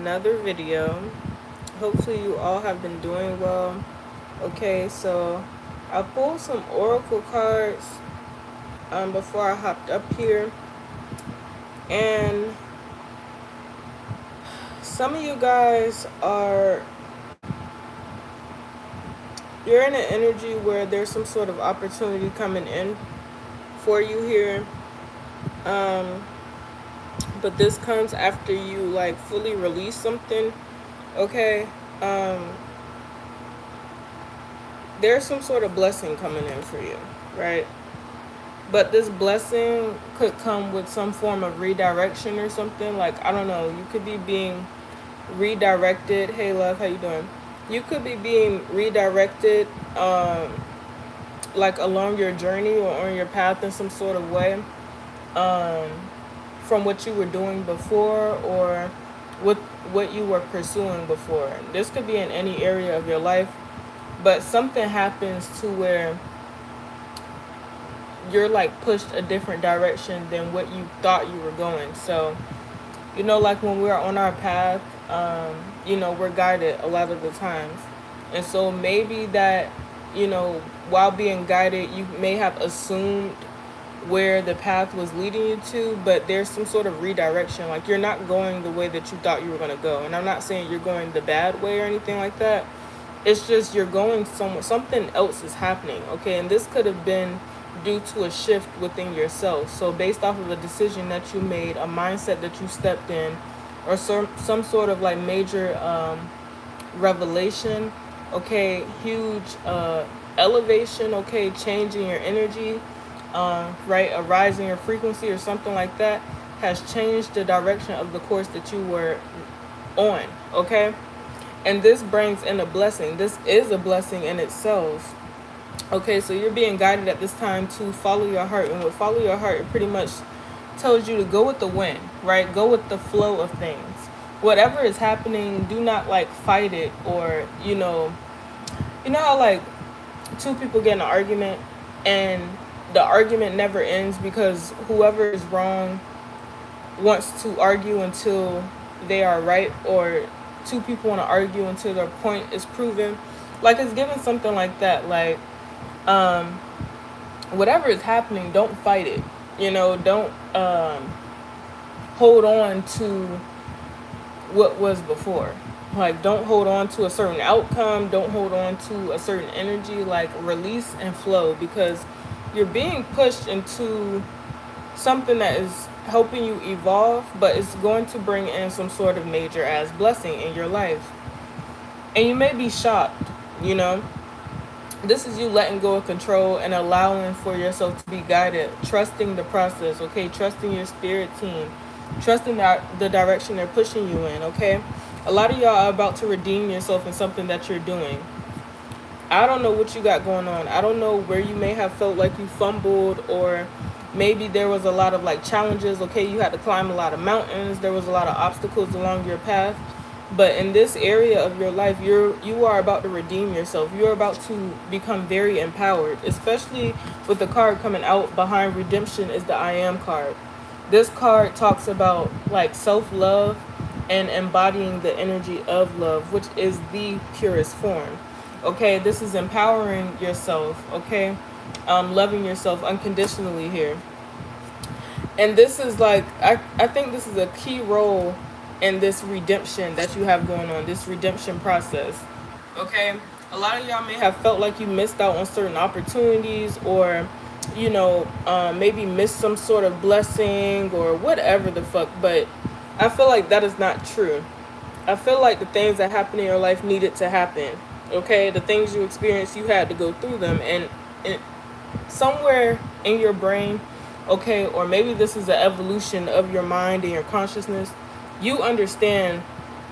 another video. Hopefully you all have been doing well. Okay, so I pulled some oracle cards before I hopped up here, and some of you guys you're in an energy where there's some sort of opportunity coming in for you here. Um, but this comes after you like fully release something. Okay. Um, there's some sort of blessing coming in for you, right? But this blessing could come with some form of redirection or something. Like, I don't know, you could be being redirected. Hey love, how you doing? You could be being redirected like along your journey or on your path in some sort of way, um, from what you were doing before or with what you were pursuing before. This could be in any area of your life, but something happens to where you're like pushed a different direction than what you thought you were going. So, like when we're on our path, we're guided a lot of the times. And so maybe that, while being guided, you may have assumed where the path was leading you to, but there's some sort of redirection. Like you're not going the way that you thought you were going to go. And I'm not saying you're going the bad way or anything like that. It's just you're going somewhere, something else is happening. Okay. And this could have been due to a shift within yourself. So based off of a decision that you made, a mindset that you stepped in, or some sort of like major revelation, okay, huge elevation, okay, changing your energy, right, a rise in your frequency or something like that has changed the direction of the course that you were on, okay? And this brings in a blessing. This is a blessing in itself. Okay, so you're being guided at this time to follow your heart. And with follow your heart, it pretty much tells you to go with the wind, right? Go with the flow of things. Whatever is happening, do not like fight it, or, how like two people get in an argument and the argument never ends because whoever is wrong wants to argue until they are right, or two people want to argue until their point is proven. Like it's given something like that. Like, whatever is happening, don't fight it. Don't hold on to what was before. Like, don't hold on to a certain outcome. Don't hold on to a certain energy. Like, release and flow, because you're being pushed into something that is helping you evolve, but it's going to bring in some sort of major ass blessing in your life. And you may be shocked, This is you letting go of control and allowing for yourself to be guided, trusting the process, okay? Trusting your spirit team, trusting the direction they're pushing you in, okay? A lot of y'all are about to redeem yourself in something that you're doing. I don't know what you got going on. I don't know where you may have felt like you fumbled, or maybe there was a lot of like challenges, okay? You had to climb a lot of mountains. There was a lot of obstacles along your path. But in this area of your life, you are about to redeem yourself. You're about to become very empowered, especially with the card coming out behind redemption is the I Am card. This card talks about like self-love and embodying the energy of love, which is the purest form. Okay, this is empowering yourself, okay? Loving yourself unconditionally here. And this is like, I think this is a key role in this redemption that you have going on, this redemption process, okay? A lot of y'all may have felt like you missed out on certain opportunities, or, maybe missed some sort of blessing or whatever the fuck, but I feel like that is not true. I feel like the things that happened in your life needed to happen, okay? The things you experienced, you had to go through them, and somewhere in your brain, okay, or maybe this is the evolution of your mind and your consciousness, you understand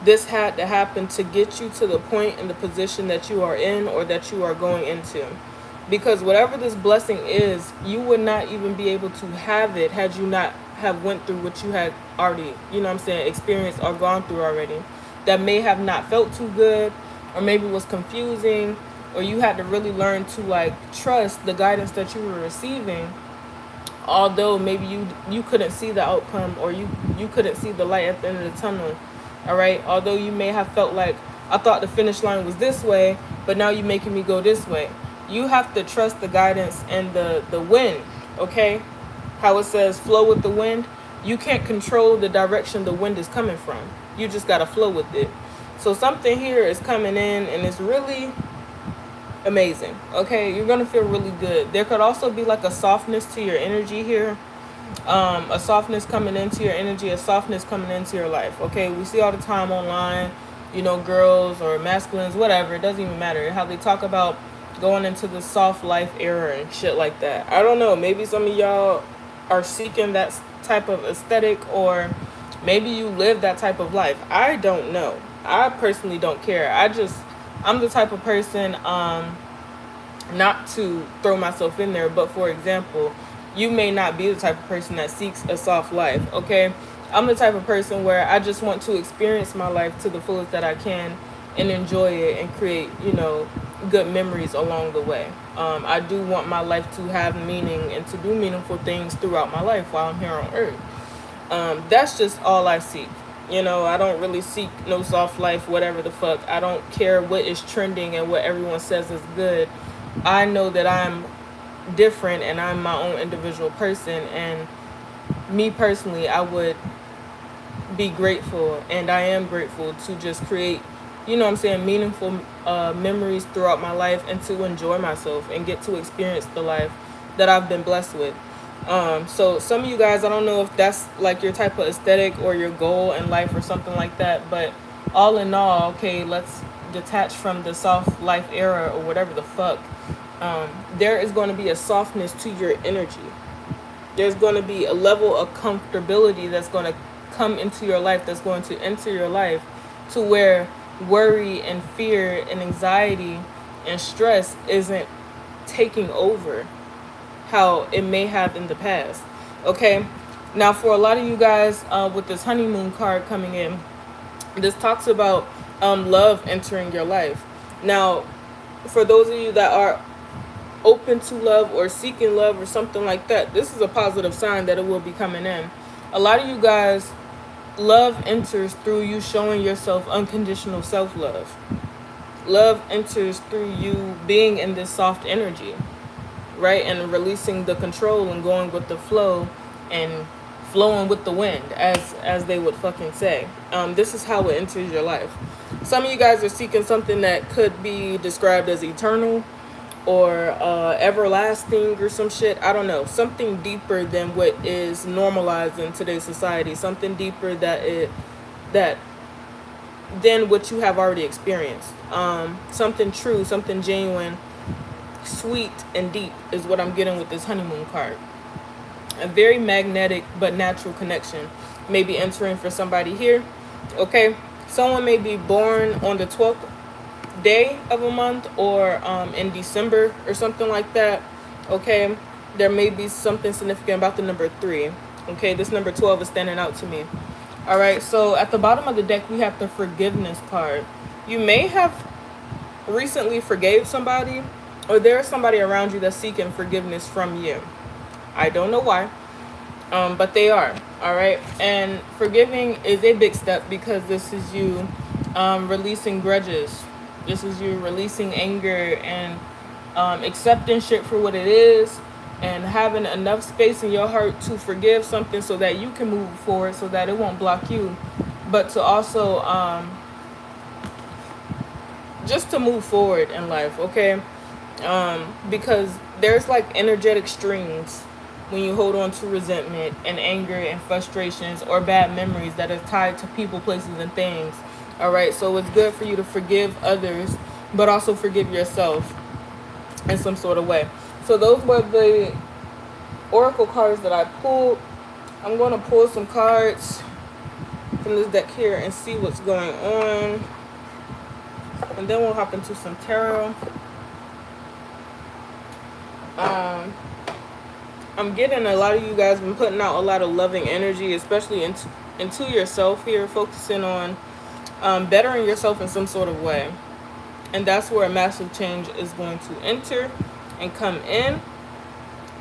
this had to happen to get you to the point and the position that you are in, or that you are going into. Because whatever this blessing is, you would not even be able to have it had you not have went through what you had already, experienced or gone through already. That may have not felt too good, or maybe was confusing, or you had to really learn to like trust the guidance that you were receiving, although maybe you couldn't see the outcome, or you couldn't see the light at the end of the tunnel. All right. Although you may have felt like, I thought the finish line was this way, but now you're making me go this way. You have to trust the guidance and the wind. Okay. How it says flow with the wind. You can't control the direction the wind is coming from. You just got to flow with it. So something here is coming in and it's really amazing. Okay. You're going to feel really good. There could also be like a softness to your energy here. A softness coming into your energy, a softness coming into your life. Okay, we see all the time online, you know, girls or masculines, whatever, it doesn't even matter, how they talk about going into the soft life era and shit like that. I don't know, maybe some of y'all are seeking that type of aesthetic, or maybe you live that type of life. I don't know. I personally don't care. I'm the type of person, not to throw myself in there, but for example, you may not be the type of person that seeks a soft life. Okay, I'm the type of person where I just want to experience my life to the fullest that I can and enjoy it and create, you know, good memories along the way. I do want my life to have meaning and to do meaningful things throughout my life while I'm here on earth. That's just all I seek. You know, I don't really seek no soft life, whatever the fuck. I don't care what is trending and what everyone says is good. I know that I'm different and I'm my own individual person, and me personally, I would be grateful, and I am grateful to just create, you know what I'm saying, meaningful memories throughout my life, and to enjoy myself and get to experience the life that I've been blessed with. So some of you guys, I don't know if that's like your type of aesthetic or your goal in life or something like that, but all in all, okay, let's detach from the soft life era or whatever the fuck. There is going to be a softness to your energy. There's going to be a level of comfortability that's going to come into your life, that's going to enter your life, to where worry and fear and anxiety and stress isn't taking over how it may have in the past. Okay, now for a lot of you guys, with this honeymoon card coming in, this talks about love entering your life. Now, for those of you that are open to love or seeking love or something like that, this is a positive sign that it will be coming in. A lot of you guys, love enters through you showing yourself unconditional self-love. Love enters through you being in this soft energy, right? And releasing the control and going with the flow and flowing with the wind, as they would fucking say. This is how it enters your life. Some of you guys are seeking something that could be described as eternal or everlasting or some shit. I don't know. Something deeper than what is normalized in today's society. Something deeper that than what you have already experienced. Something true, something genuine, sweet and deep is what I'm getting with this honeymoon card. A very magnetic but natural connection may be entering for somebody here. Okay, someone may be born on the 12th day of a month, or in December or something like that. Okay, there may be something significant about the number 3. Okay, this number 12 is standing out to me. All right, so at the bottom of the deck we have the forgiveness card. You may have recently forgave somebody, or there's somebody around you that's seeking forgiveness from you. I don't know why, but they are. All right, and forgiving is a big step, because this is you releasing grudges. This is you releasing anger and accepting shit for what it is, and having enough space in your heart to forgive something so that you can move forward, so that it won't block you, but to also just to move forward in life. Okay, because there's like energetic strings when you hold on to resentment and anger and frustrations or bad memories that are tied to people, places, and things. All right, so it's good for you to forgive others, but also forgive yourself in some sort of way. So those were the oracle cards that I pulled. I'm going to pull some cards from this deck here and see what's going on, and then we'll hop into some tarot. I'm getting a lot of you guys been putting out a lot of loving energy, especially into yourself here, focusing on bettering yourself in some sort of way. And that's where a massive change is going to enter and come in.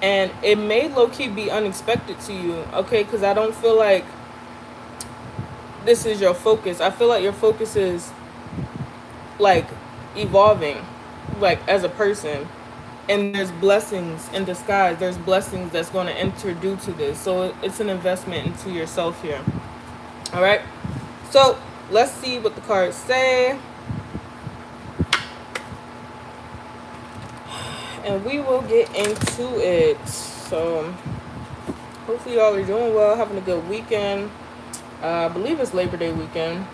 And it may low-key be unexpected to you, okay? Because I don't feel like this is your focus. I feel like your focus is like evolving, like as a person, and there's blessings in disguise. There's blessings that's going to enter due to this. So it's an investment into yourself here. All right. So let's see what the cards say, and we will get into it. So hopefully y'all are doing well, having a good weekend. I believe it's Labor Day weekend.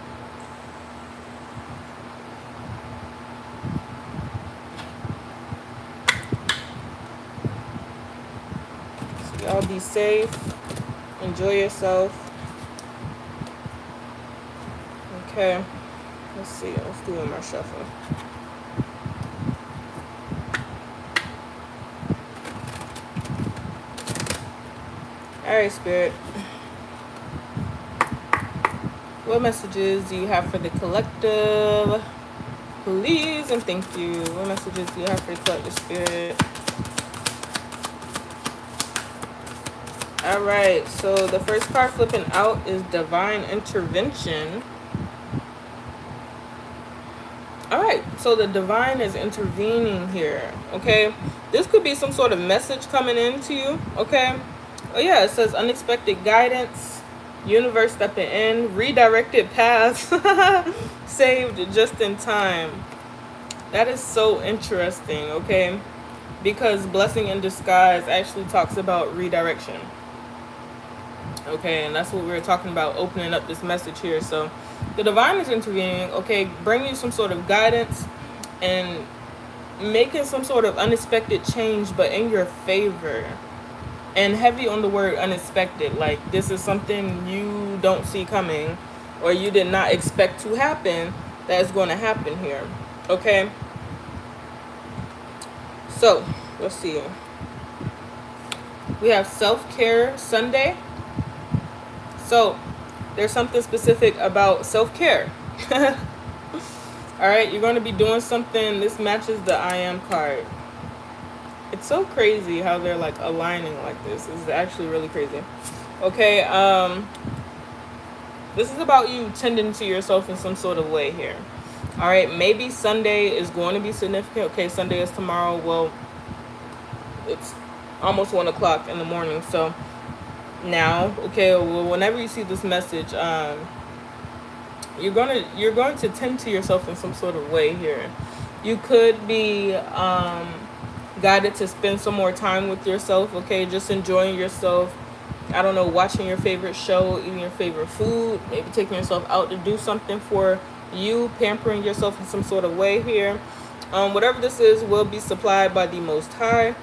So y'all be safe. Enjoy yourself. Okay. Let's see. Let's do one more shuffle. Alright, Spirit. What messages do you have for the collective? Please and thank you. What messages do you have for the collective, Spirit? Alright, so the first card flipping out is Divine Intervention. Alright, so the divine is intervening here, okay? This could be some sort of message coming in to you, okay? Oh yeah, it says unexpected guidance, universe stepping in, redirected paths, saved just in time. That is so interesting, okay? Because blessing in disguise actually talks about redirection. Okay, and that's what we were talking about, opening up this message here. So the divine is intervening, okay, bringing you some sort of guidance and making some sort of unexpected change, but in your favor. And heavy on the word unexpected, like this is something you don't see coming or you did not expect to happen that's going to happen here, okay? So let's see, we have self-care Sunday. So there's something specific about self-care. All right, you're going to be doing something. This matches the I am card. It's so crazy how they're like aligning like this. This is actually really crazy. Okay, this is about you tending to yourself in some sort of way here. All right, maybe Sunday is going to be significant. Okay, Sunday is tomorrow. Well, it's almost 1 o'clock in the morning. So now, okay, well, whenever you see this message, you're going to tend to yourself in some sort of way here. You could be guided to spend some more time with yourself, okay, just enjoying yourself. I don't know, watching your favorite show, eating your favorite food, maybe taking yourself out to do something for you, pampering yourself in some sort of way here. Whatever this is will be supplied by the Most High.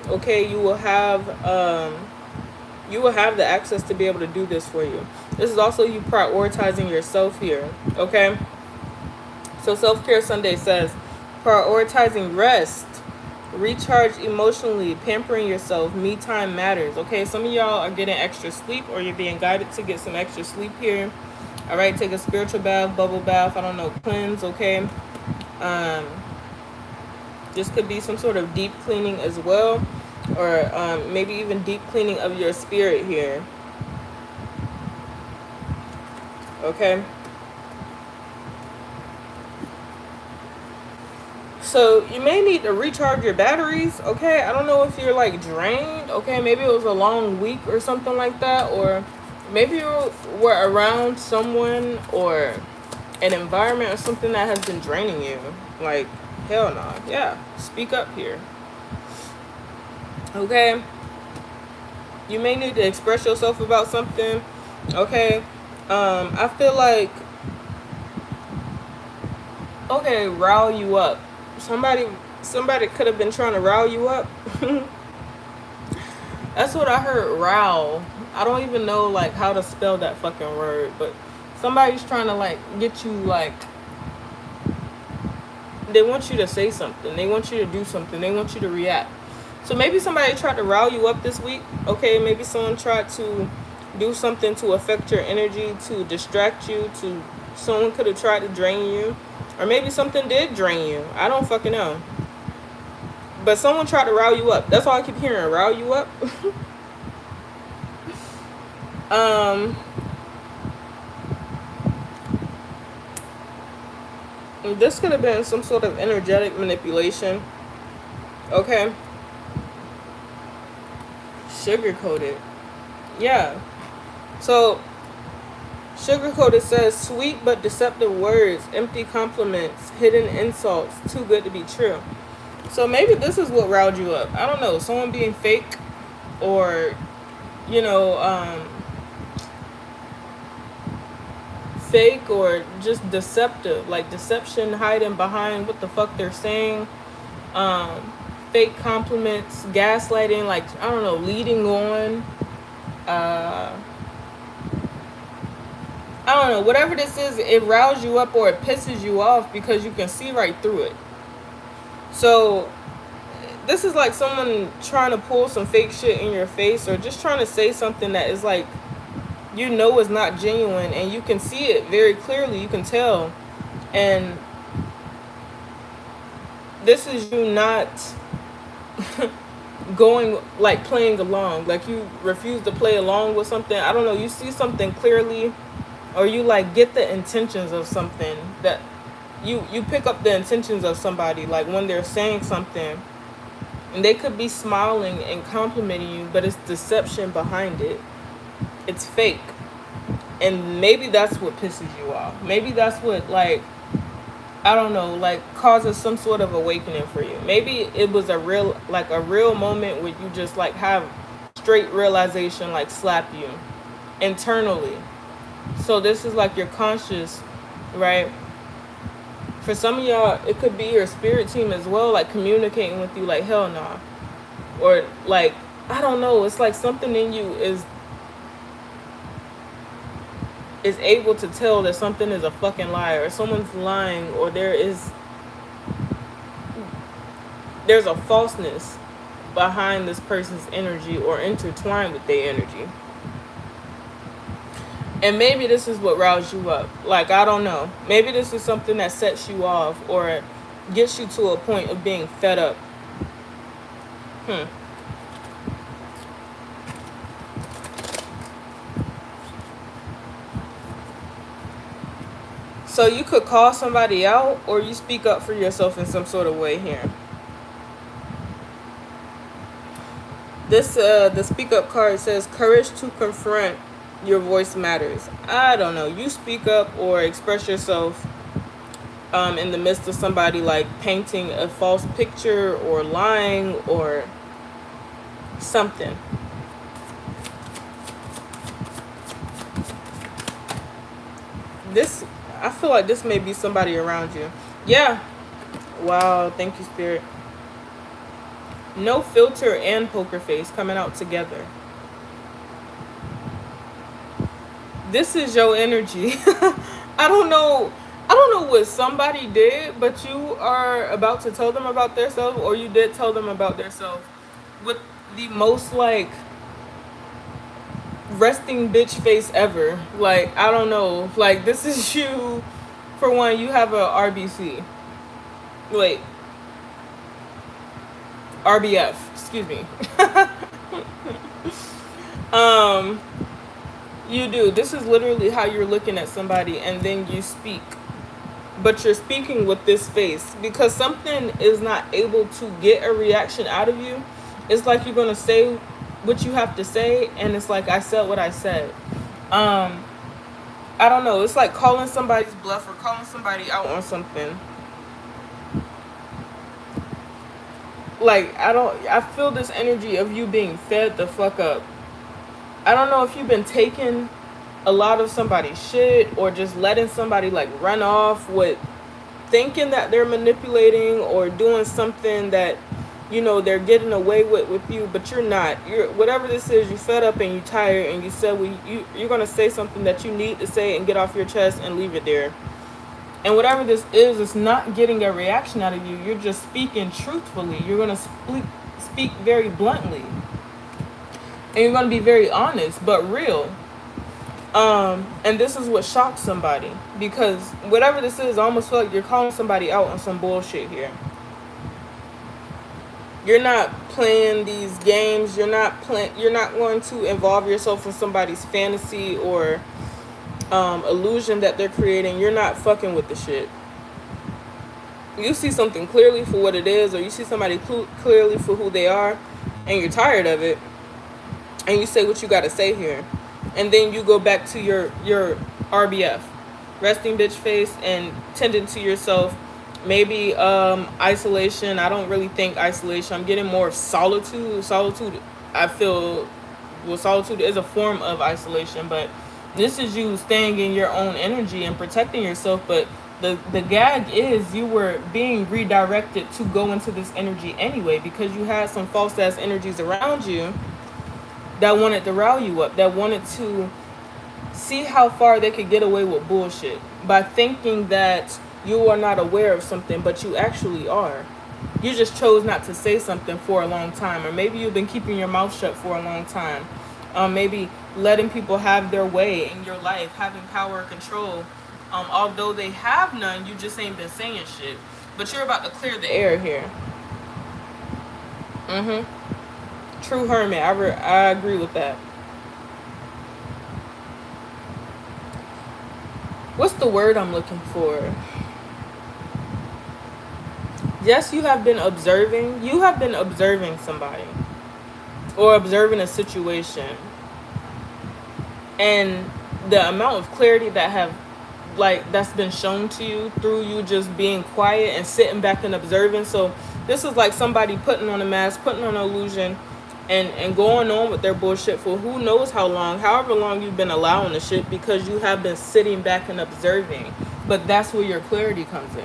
Okay, you will have the access to be able to do this for you. This is also you prioritizing yourself here, okay? So Self-Care Sunday says, prioritizing rest, recharge emotionally, pampering yourself, me time matters, okay? Some of y'all are getting extra sleep or you're being guided to get some extra sleep here. All right, take a spiritual bath, bubble bath, I don't know, cleanse, okay? This could be some sort of deep cleaning as well, or maybe even deep cleaning of your spirit here, okay? So you may need to recharge your batteries, okay? I don't know if you're like drained, okay? Maybe it was a long week or something like that, or maybe you were around someone or an environment or something that has been draining you. Like, hell no. Yeah, speak up here. Okay? You may need to express yourself about something, okay? I feel like, okay, rile you up. Somebody could have been trying to rile you up. That's what I heard, rile. I don't even know like how to spell that fucking word, but somebody's trying to like get you, like they want you to say something, they want you to do something, they want you to react. So maybe somebody tried to rile you up this week, okay? Maybe someone tried to do something to affect your energy, to distract you, someone could have tried to drain you, or maybe something did drain you. I don't fucking know. But someone tried to rile you up. That's all I keep hearing, rile you up. This could have been some sort of energetic manipulation. Okay. Sugar coated. Yeah. So sugar coated says sweet but deceptive words, empty compliments, hidden insults, too good to be true. So maybe this is what riled you up. I don't know. Someone being fake, or you know, fake or just deceptive, like deception hiding behind what the fuck they're saying. Um, Fake compliments, gaslighting, like I don't know, leading on. Uh, I don't know. Whatever this is, it riles you up or it pisses you off because you can see right through it. So this is like someone trying to pull some fake shit in your face, or just trying to say something that is like, you know, is not genuine, and you can see it very clearly. You can tell. And this is you not going, like playing along, like you refuse to play along with something. I don't know, you see something clearly, or you like get the intentions of something, that you pick up the intentions of somebody, like when they're saying something, and they could be smiling and complimenting you, but it's deception behind it. It's fake. And maybe that's what pisses you off. Maybe that's what, like, I don't know, like causes some sort of awakening for you. Maybe it was a real moment where you just like have straight realization, like slap you internally. So this is like your conscious, right? For some of y'all, it could be your spirit team as well, like communicating with you, like hell nah, or like I don't know. It's like something in you is able to tell that something is a fucking lie, or someone's lying, or there's a falseness behind this person's energy, or intertwined with their energy. And maybe this is what riles you up. Like, I don't know. Maybe this is something that sets you off or gets you to a point of being fed up. Hmm. So you could call somebody out, or you speak up for yourself in some sort of way here. This the speak up card says courage to confront your voice matters. I don't know. You speak up or express yourself in the midst of somebody like painting a false picture or lying or something. This, I feel like this may be somebody around you. Yeah. Wow. Thank you, Spirit. No filter and poker face coming out together. This is your energy. I don't know. I don't know what somebody did, but you are about to tell them about themselves, or you did tell them about themselves with the most like resting bitch face ever. Like, I don't know. Like, this is you. For one, you have a RBC. Wait, RBF. Excuse me. um, you do. This is literally how you're looking at somebody, and then you speak. But you're speaking with this face because something is not able to get a reaction out of you. It's like you're gonna say what you have to say, and it's like I said what I said. I don't know. It's like calling somebody's bluff or calling somebody out on something. Like, I feel this energy of you being fed the fuck up. I don't know if you've been taking a lot of somebody's shit, or just letting somebody like run off with thinking that they're manipulating or doing something that, you know, they're getting away with you, but you're not. You're, whatever this is, you fed up and you tired, and you said, well, you're gonna say something that you need to say and get off your chest and leave it there. And whatever this is, it's not getting a reaction out of you. You're just speaking truthfully. You're gonna speak very bluntly, and you're gonna be very honest but real. And this is what shocks somebody, because whatever this is, I almost feel like you're calling somebody out on some bullshit here. You're not playing these games. You're not going to involve yourself in somebody's fantasy or illusion that they're creating. You're not fucking with the shit. you see something clearly for what it is, or you see somebody clearly for who they are, and you're tired of it, and you say what you got to say here, and then you go back to your RBF, resting bitch face, and tending to yourself. Maybe isolation. I don't really think isolation. I'm getting more of solitude. Solitude, I feel, well, solitude is a form of isolation, but this is you staying in your own energy and protecting yourself. But the gag is you were being redirected to go into this energy anyway, because you had some false ass energies around you that wanted to rile you up, that wanted to see how far they could get away with bullshit by thinking that you are not aware of something, but you actually are. You just chose not to say something for a long time, or maybe you've been keeping your mouth shut for a long time. Maybe letting people have their way in your life, having power and control. Although they have none, you just ain't been saying shit. But you're about to clear the air here. True hermit. I agree with that. What's the word I'm looking for? Yes, you have been observing. You have been observing somebody, or observing a situation, and the amount of clarity that have, like, that's been shown to you through you just being quiet and sitting back and observing. So this is like somebody putting on a mask, putting on an illusion, and going on with their bullshit for who knows how long, however long you've been allowing the shit, because you have been sitting back and observing. But that's where your clarity comes in.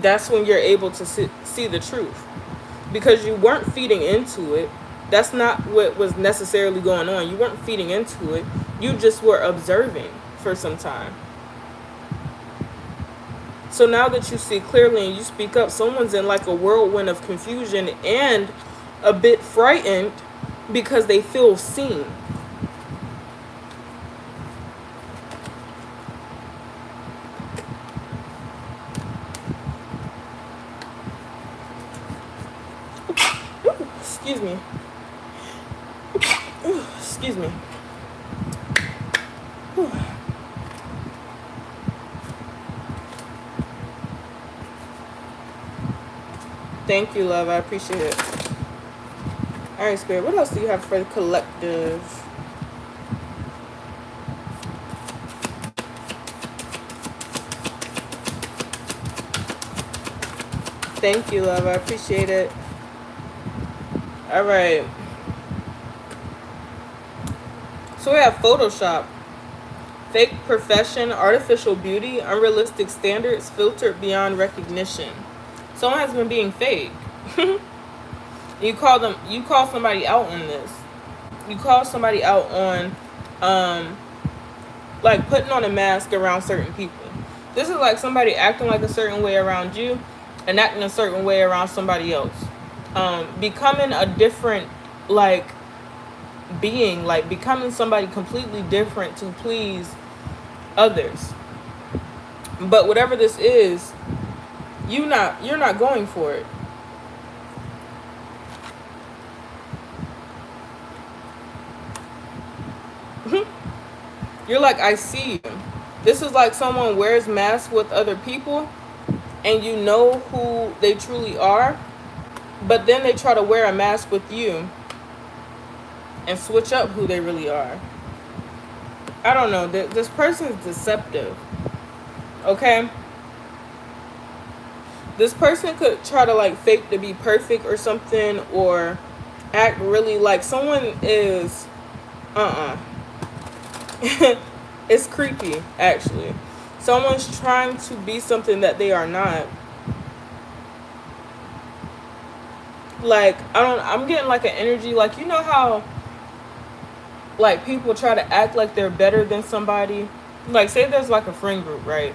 That's when you're able to see the truth, because you weren't feeding into it. That's not what was necessarily going on. You weren't feeding into it. You just were observing for some time. So now that you see clearly and you speak up, someone's in like a whirlwind of confusion and a bit frightened because they feel seen. Excuse me. Excuse me. Thank you, love. I appreciate it. All right, Spirit. What else do you have for the collective? Thank you, love. I appreciate it. All right. So we have Photoshop. Fake profession, artificial beauty, unrealistic standards, filtered beyond recognition. Someone has been being fake. You call somebody out on this. You call somebody out on like putting on a mask around certain people. This is like somebody acting like a certain way around you and acting a certain way around somebody else. Becoming a different, like, being, like becoming somebody completely different to please others. But whatever this is, you're not going for it. You're like, I see you. This is like someone wears masks with other people and you know who they truly are, but then they try to wear a mask with you and switch up who they really are. I don't know. This person is deceptive. Okay? This person could try to like fake to be perfect or something, or act really like someone is it's creepy, actually. Someone's trying to be something that they are not. Like, I'm getting like an energy, like, you know how like people try to act like they're better than somebody. Like, say there's like a friend group, right?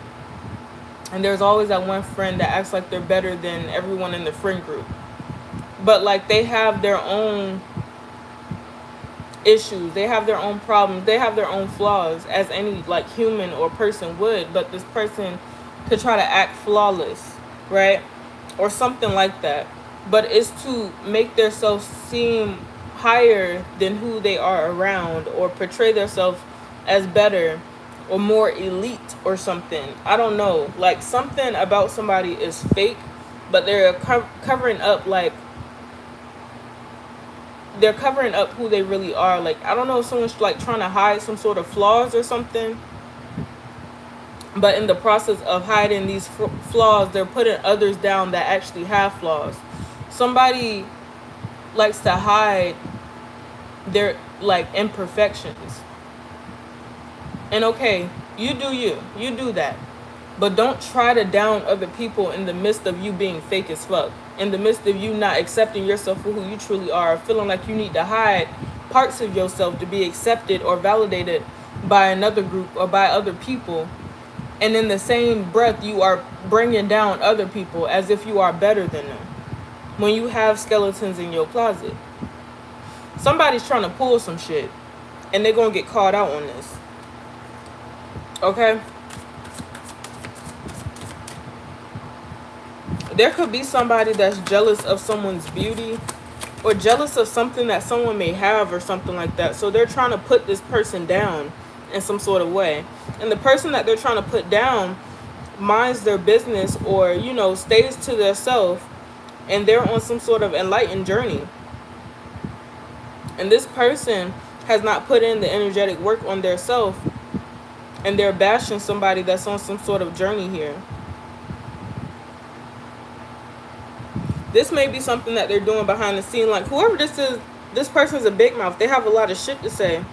And there's always that one friend that acts like they're better than everyone in the friend group. But like they have their own issues, they have their own problems, they have their own flaws, as any like human or person would. But this person could try to act flawless, right? Or something like that. But it's to make themselves seem higher than who they are around, or portray themselves as better, or more elite or something. I don't know. Like something about somebody is fake, but they're covering up, like they're covering up who they really are. Like I don't know if someone's like trying to hide some sort of flaws or something, but in the process of hiding these flaws, they're putting others down that actually have flaws. Somebody likes to hide their like imperfections. And okay, you do you. You do that. But don't try to down other people in the midst of you being fake as fuck. In the midst of you not accepting yourself for who you truly are, feeling like you need to hide parts of yourself to be accepted or validated by another group or by other people. And in the same breath, you are bringing down other people as if you are better than them when you have skeletons in your closet. Somebody's trying to pull some shit, and they're going to get caught out on this. Okay? There could be somebody that's jealous of someone's beauty or jealous of something that someone may have or something like that. So they're trying to put this person down in some sort of way. And the person that they're trying to put down minds their business or, you know, stays to their self, and they're on some sort of enlightened journey. And this person has not put in the energetic work on their self, and they're bashing somebody that's on some sort of journey here. This may be something that they're doing behind the scene. Like whoever this is, this person's a big mouth. They have a lot of shit to say.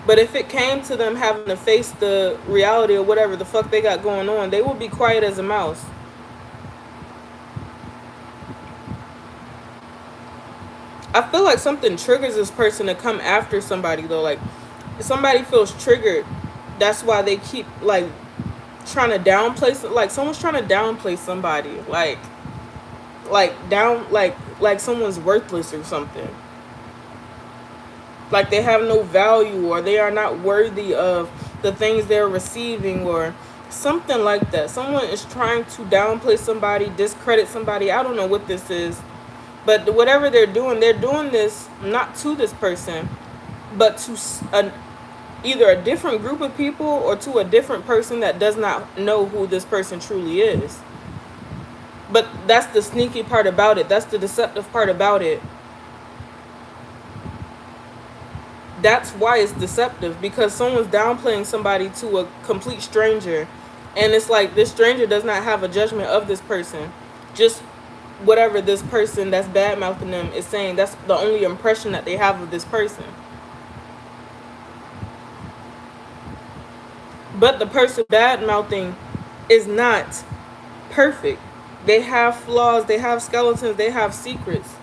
But if it came to them having to face the reality of whatever the fuck they got going on, they would be quiet as a mouse. I feel like something triggers this person to come after somebody though. Like if somebody feels triggered, that's why they keep like trying to downplay. Like someone's trying to downplay somebody. Like someone's worthless or something. Like they have no value or they are not worthy of the things they're receiving or something like that. Someone is trying to downplay somebody, discredit somebody. I don't know what this is. But whatever they're doing this not to this person, but to either a different group of people or to a different person that does not know who this person truly is. But that's the sneaky part about it. That's the deceptive part about it. That's why it's deceptive, because someone's downplaying somebody to a complete stranger. And it's like this stranger does not have a judgment of this person. Just whatever this person that's bad mouthing them is saying, that's the only impression that they have of this person. But the person bad mouthing is not perfect. They have flaws, they have skeletons, they have secrets.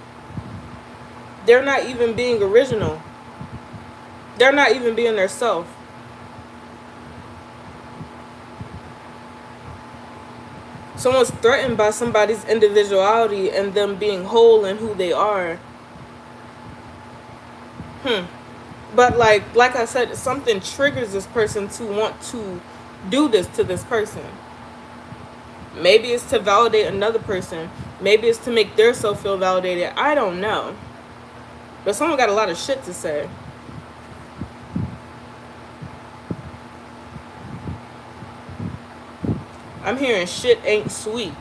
They're not even being original. They're not even being their self. Someone's threatened by somebody's individuality and them being whole in who they are. But like I said, something triggers this person to want to do this to this person. Maybe it's to validate another person. Maybe it's to make their self feel validated. I don't know. But someone got a lot of shit to say. I'm hearing shit ain't sweet.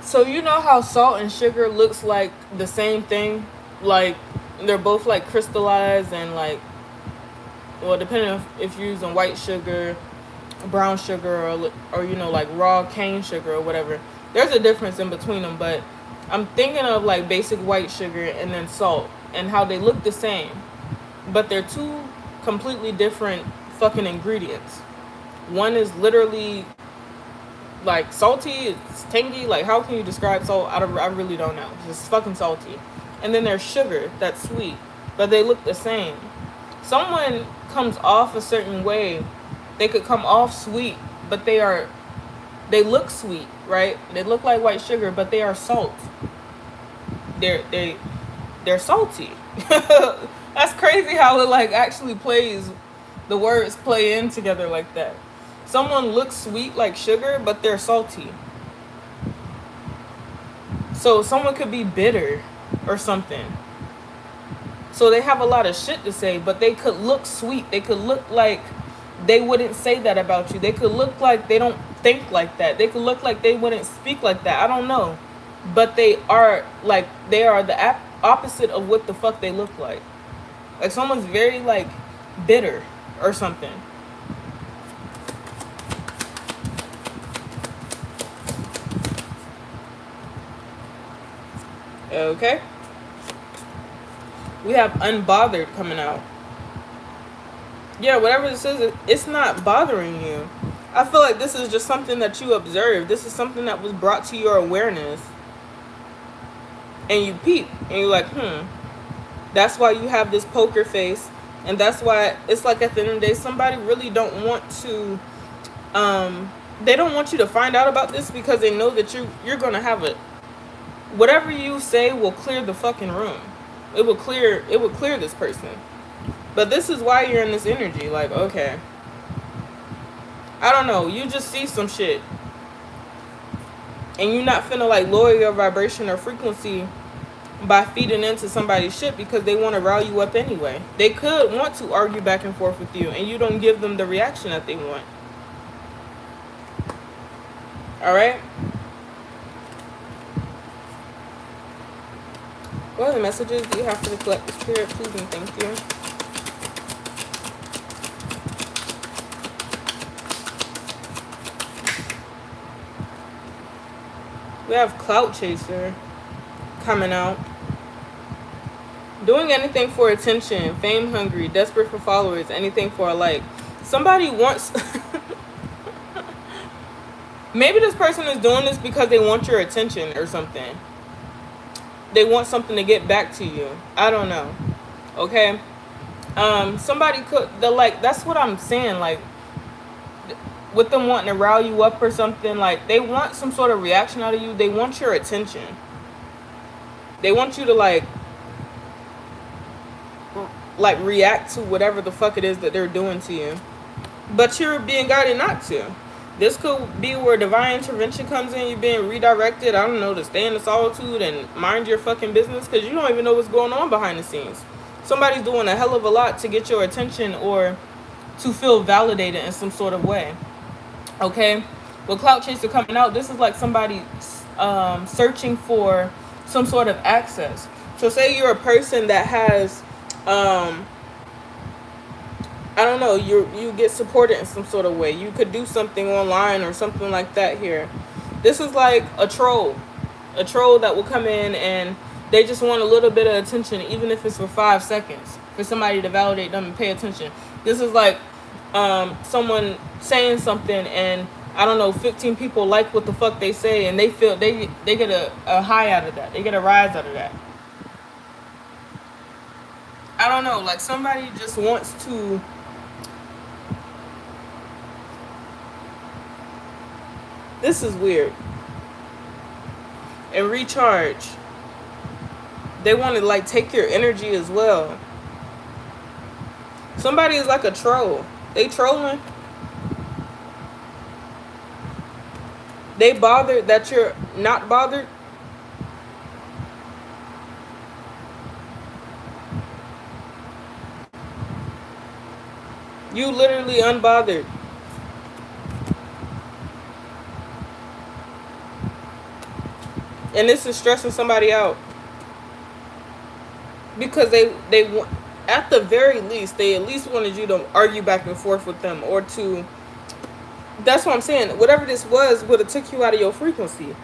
So you know how salt and sugar looks like the same thing? Like they're both like crystallized and like, well, depending on if you're using white sugar, brown sugar, or you know, like raw cane sugar or whatever. There's a difference in between them, but I'm thinking of like basic white sugar and then salt and how they look the same, but they're two completely different fucking ingredients. One is literally like salty, it's tangy. Like how can you describe salt? I really don't know. It's just fucking salty. And then there's sugar that's sweet, but they look the same. Someone comes off a certain way. They could come off sweet, but they look sweet, right? They look like white sugar, but they are salt. They're salty. That's crazy how it like actually plays, the words play in together like that. Someone looks sweet like sugar, but they're salty. So someone could be bitter or something. So they have a lot of shit to say, but they could look sweet. They could look like they wouldn't say that about you. They could look like they don't think like that. They could look like they wouldn't speak like that. I don't know. But they are like, they are the opposite of what the fuck they look like. Like someone's very like bitter or something. Okay. We have unbothered coming out. Yeah, whatever this is, it's not bothering you. I feel like this is just something that you observed. This is something that was brought to your awareness. And you peep. And you're like, That's why you have this poker face. And that's why it's like at the end of the day, somebody really don't want to, they don't want you to find out about this because they know that you're going to have it. Whatever you say will clear the fucking room. It will clear this person. But this is why you're in this energy. Like, okay. I don't know. You just see some shit. And you're not finna like lower your vibration or frequency by feeding into somebody's shit because they want to rile you up anyway. They could want to argue back and forth with you and you don't give them the reaction that they want. Alright? What other messages do you have for the collective spirit? Please and thank you. We have Clout Chaser coming out. Doing anything for attention, fame hungry, desperate for followers, anything for a like. Somebody wants... Maybe this person is doing this because they want your attention or something. They want something to get back to you. I don't know. Okay? Somebody could... that's what I'm saying. Like, with them wanting to rile you up or something, like they want some sort of reaction out of you. They want your attention. They want you to like react to whatever the fuck it is that they're doing to you. But you're being guided not to. This could be where divine intervention comes in. You're being redirected, I don't know, to stay in the solitude and mind your fucking business because you don't even know what's going on behind the scenes. Somebody's doing a hell of a lot to get your attention or to feel validated in some sort of way. Okay, with Clout Chaser coming out, this is like somebody searching for some sort of access. So say you're a person that has, I don't know, you get supported in some sort of way. You could do something online or something like that here. This is like a troll that will come in and they just want a little bit of attention, even if it's for 5 seconds, for somebody to validate them and pay attention. This is like someone saying something and I don't know, 15 people like what the fuck they say and they feel they get a high out of that. They get a rise out of that. I don't know, like somebody just wants to this is weird. And recharge. They want to like take your energy as well. Somebody is like a troll. They trolling. They bothered that you're not bothered. You literally unbothered. And this is stressing somebody out. Because they want, at the very least, they at least wanted you to argue back and forth with them or to, that's what I'm saying. Whatever this was would have took you out of your frequency.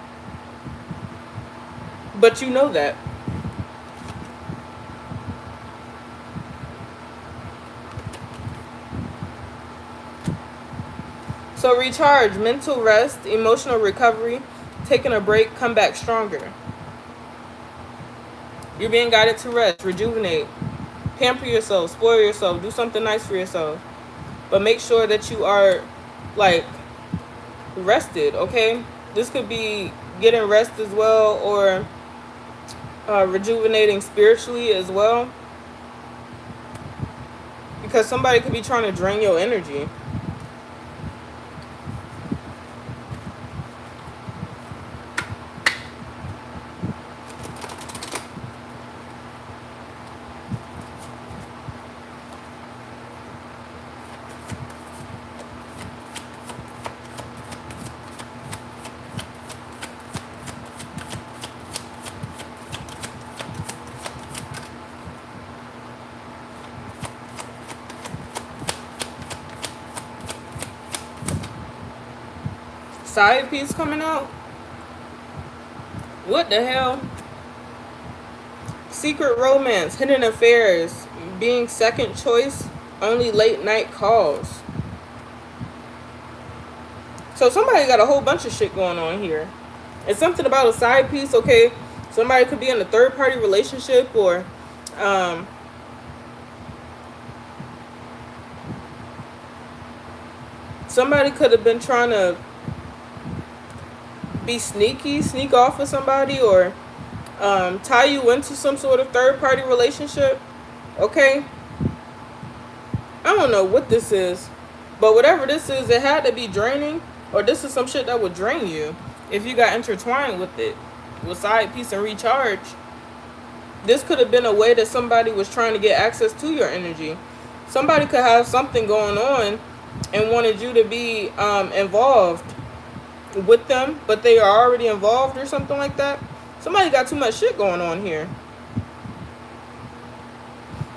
But you know that. So recharge, mental rest, emotional recovery, taking a break, come back stronger. You're being guided to rest, rejuvenate, pamper yourself, spoil yourself, do something nice for yourself. But make sure that you are, like, rested, okay? This could be getting rest as well or rejuvenating spiritually as well. Because somebody could be trying to drain your energy. Side piece coming out. What the hell? Secret romance, hidden affairs, being second choice, only late night calls. So somebody got a whole bunch of shit going on here. It's something about a side piece, okay? Somebody could be in a third party relationship, or um, somebody could have been trying to be sneaky, sneak off with somebody, or tie you into some sort of third party relationship, okay? I don't know what this is, but whatever this is, it had to be draining, or this is some shit that would drain you if you got intertwined with it, with side piece and recharge. This could have been a way that somebody was trying to get access to your energy. Somebody could have something going on and wanted you to be involved with them, but they are already involved or something like that. Somebody got too much shit going on here.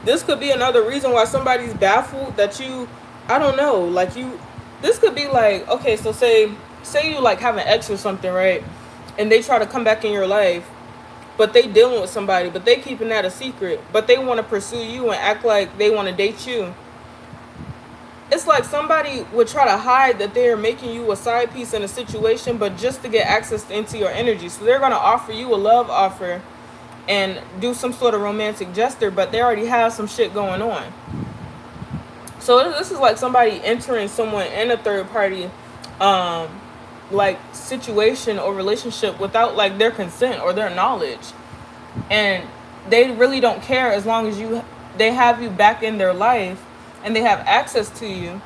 This could be another reason why somebody's baffled that you, I don't know, like you, this could be like, okay, so say you like have an ex or something, right? And they try to come back in your life, but they dealing with somebody, but they keeping that a secret, but they want to pursue you and act like they want to date you. It's like somebody would try to hide that they're making you a side piece in a situation, but just to get access into your energy. So they're going to offer you a love offer and do some sort of romantic gesture, but they already have some shit going on. So this is like somebody entering someone in a third party like situation or relationship without like their consent or their knowledge, and they really don't care as long as they have you back in their life and they have access to you.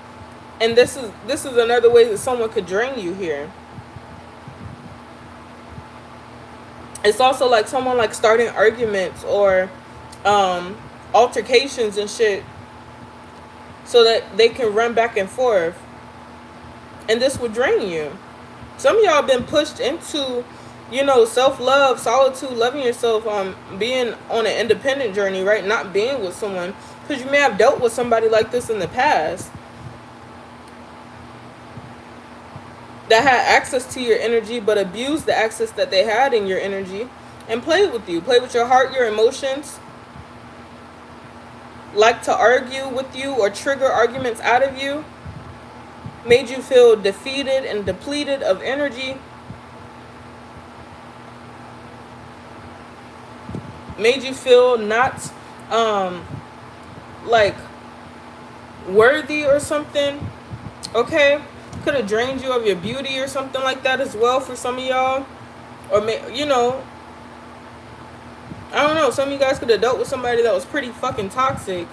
And this is another way that someone could drain you here. It's also like someone like starting arguments or altercations and shit so that they can run back and forth, and this would drain you. Some of y'all been pushed into, self-love, solitude, loving yourself, being on an independent journey, right? Not being with someone, because you may have dealt with somebody like this in the past that had access to your energy, but abused the access that they had in your energy and played with you, played with your heart, your emotions, like to argue with you or trigger arguments out of you, made you feel defeated and depleted of energy, made you feel not like worthy or something, okay? Could have drained you of your beauty or something like that as well for some of y'all. Or I don't know, some of you guys could have dealt with somebody that was pretty fucking toxic.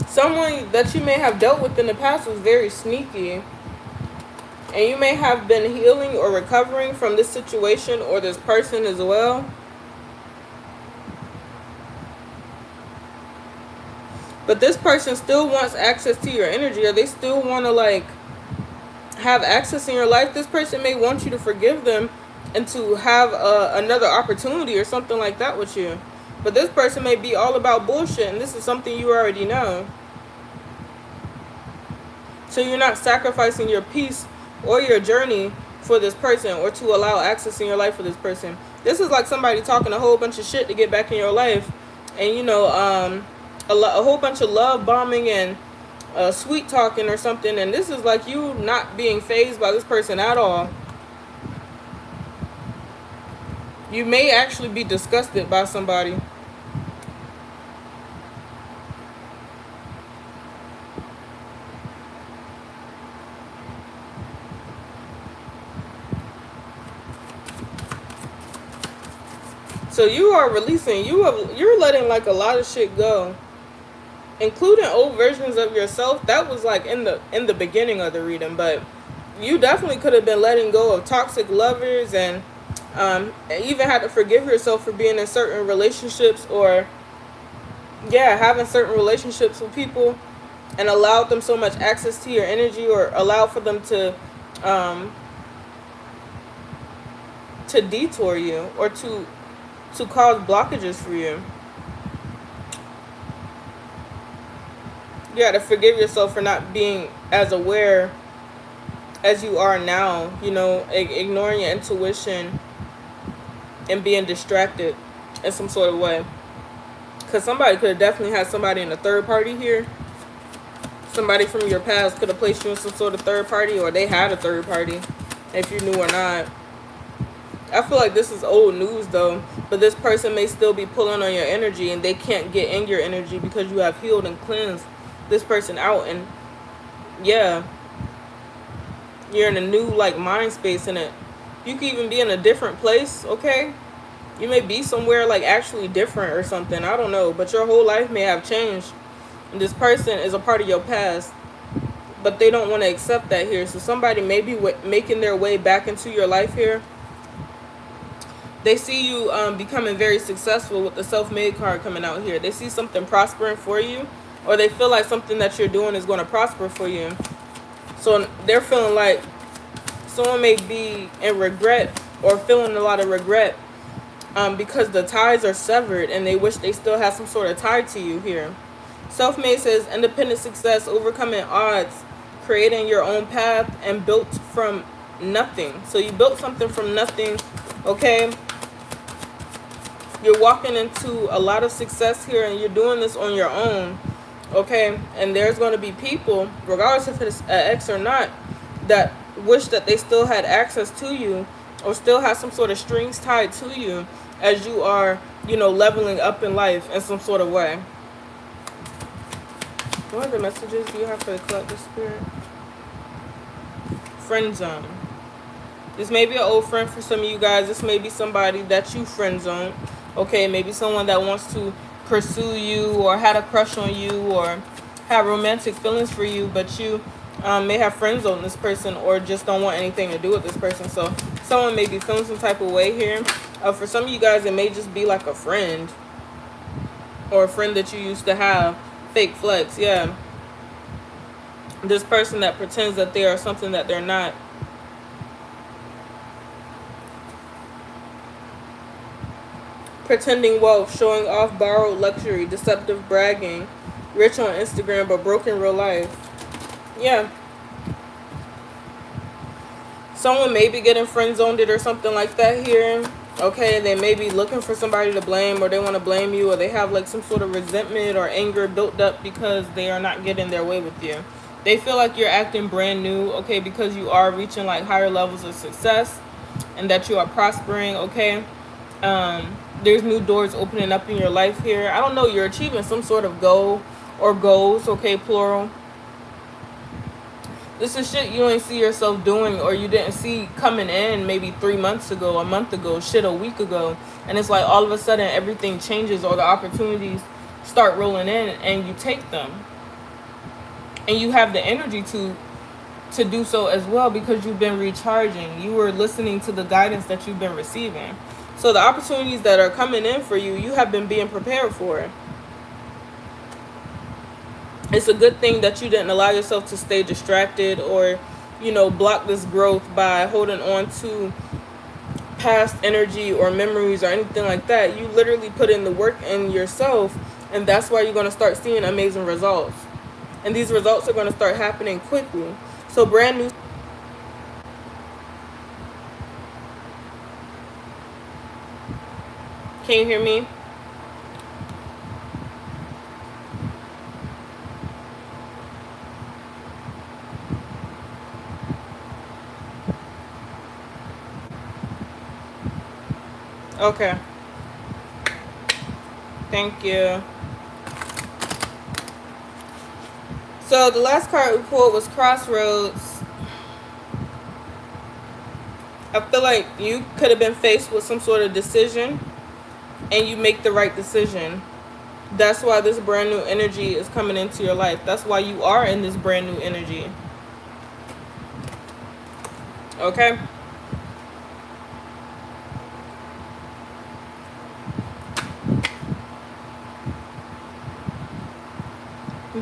Someone that you may have dealt with in the past was very sneaky, and you may have been healing or recovering from this situation or this person as well. But this person still wants access to your energy, or they still want to like have access in your life. This person may want you to forgive them and to have another opportunity or something like that with you. But this person may be all about bullshit, and this is something you already know. So you're not sacrificing your peace or your journey for this person, or to allow access in your life for this person. This is like somebody talking a whole bunch of shit to get back in your life, and a whole bunch of love bombing and sweet talking or something, and this is like you not being fazed by this person at all. You may actually be disgusted by somebody. So you are releasing, you're letting like a lot of shit go, including old versions of yourself. That was like in the beginning of the reading, but you definitely could have been letting go of toxic lovers, and even had to forgive yourself for being in certain relationships, or having certain relationships with people and allowed them so much access to your energy, or allowed for them um, to detour you, or to cause blockages for you. You got to forgive yourself for not being as aware as you are now, ignoring your intuition and being distracted in some sort of way. Because somebody could have definitely had somebody in the third party here. Somebody from your past could have placed you in some sort of third party, or they had a third party, if you knew or not. I feel like this is old news though, but this person may still be pulling on your energy, and they can't get in your energy because you have healed and cleansed this person out. And yeah, you're in a new like mind space, and you could even be in a different place. Okay, you may be somewhere like actually different or something, I don't know, but your whole life may have changed, and this person is a part of your past, but they don't want to accept that here. So somebody may be making their way back into your life here. They see you becoming very successful with the self-made card coming out here. They see something prospering for you, or they feel like something that you're doing is going to prosper for you. So they're feeling like someone may be in regret, or feeling a lot of regret, because the ties are severed, and they wish they still had some sort of tie to you here. Self-made says independent success, overcoming odds, creating your own path, and built from nothing. So you built something from nothing, okay? You're walking into a lot of success here, and you're doing this on your own, okay? And there's going to be people, regardless if it's an ex or not, that wish that they still had access to you, or still have some sort of strings tied to you as you are, leveling up in life in some sort of way. What other messages do you have for the collective spirit? Friend zone. This may be an old friend for some of you guys. This may be somebody that you friend zone. Okay, maybe someone that wants to pursue you, or had a crush on you, or have romantic feelings for you, but you may have friend zoned this person, or just don't want anything to do with this person. So someone may be feeling some type of way here. For some of you guys, it may just be like a friend, or a friend that you used to have. Fake flex, yeah. This person that pretends that they are something that they're not. Pretending wealth, showing off borrowed luxury, deceptive bragging, rich on Instagram but broke in real life. Yeah. Someone may be getting friend zoned or something like that here. Okay, they may be looking for somebody to blame, or they want to blame you, or they have like some sort of resentment or anger built up because they are not getting their way with you. They feel like you're acting brand new, okay, because you are reaching like higher levels of success, and that you are prospering, okay. There's new doors opening up in your life here. I don't know, you're achieving some sort of goal or goals, okay, plural. This is shit you ain't see yourself doing, or you didn't see coming in maybe 3 months ago, a month ago, shit a week ago. And it's like all of a sudden everything changes, or the opportunities start rolling in, and you take them. And you have the energy to do so as well, because you've been recharging. You were listening to the guidance that you've been receiving. So the opportunities that are coming in for you, you have been being prepared for. It's a good thing that you didn't allow yourself to stay distracted, or, block this growth by holding on to past energy or memories or anything like that. You literally put in the work in yourself, and that's why you're going to start seeing amazing results. And these results are going to start happening quickly. So brand new. Can you hear me? Okay. Thank you. So the last card we pulled was Crossroads. I feel like you could have been faced with some sort of decision, and you make the right decision. That's why this brand new energy is coming into your life. That's why you are in this brand new energy. Okay?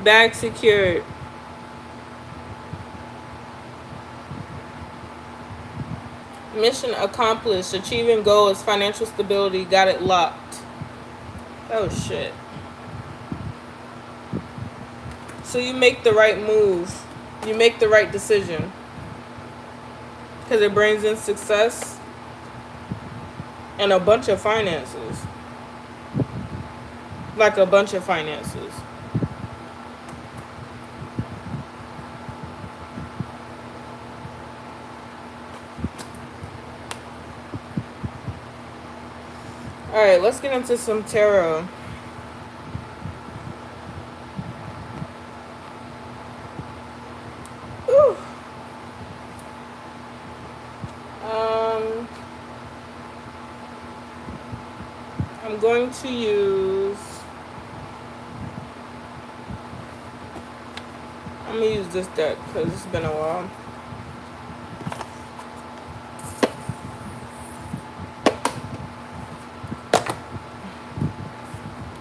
Bag secured. Mission accomplished. Achieving goals. Financial stability. Got it locked. Oh shit. So you make the right move. You make the right decision. Because it brings in success and a bunch of finances. Like a bunch of finances. Alright, let's get into some tarot. Ooh. I'm going to use... I'm going to use this deck because it's been a while.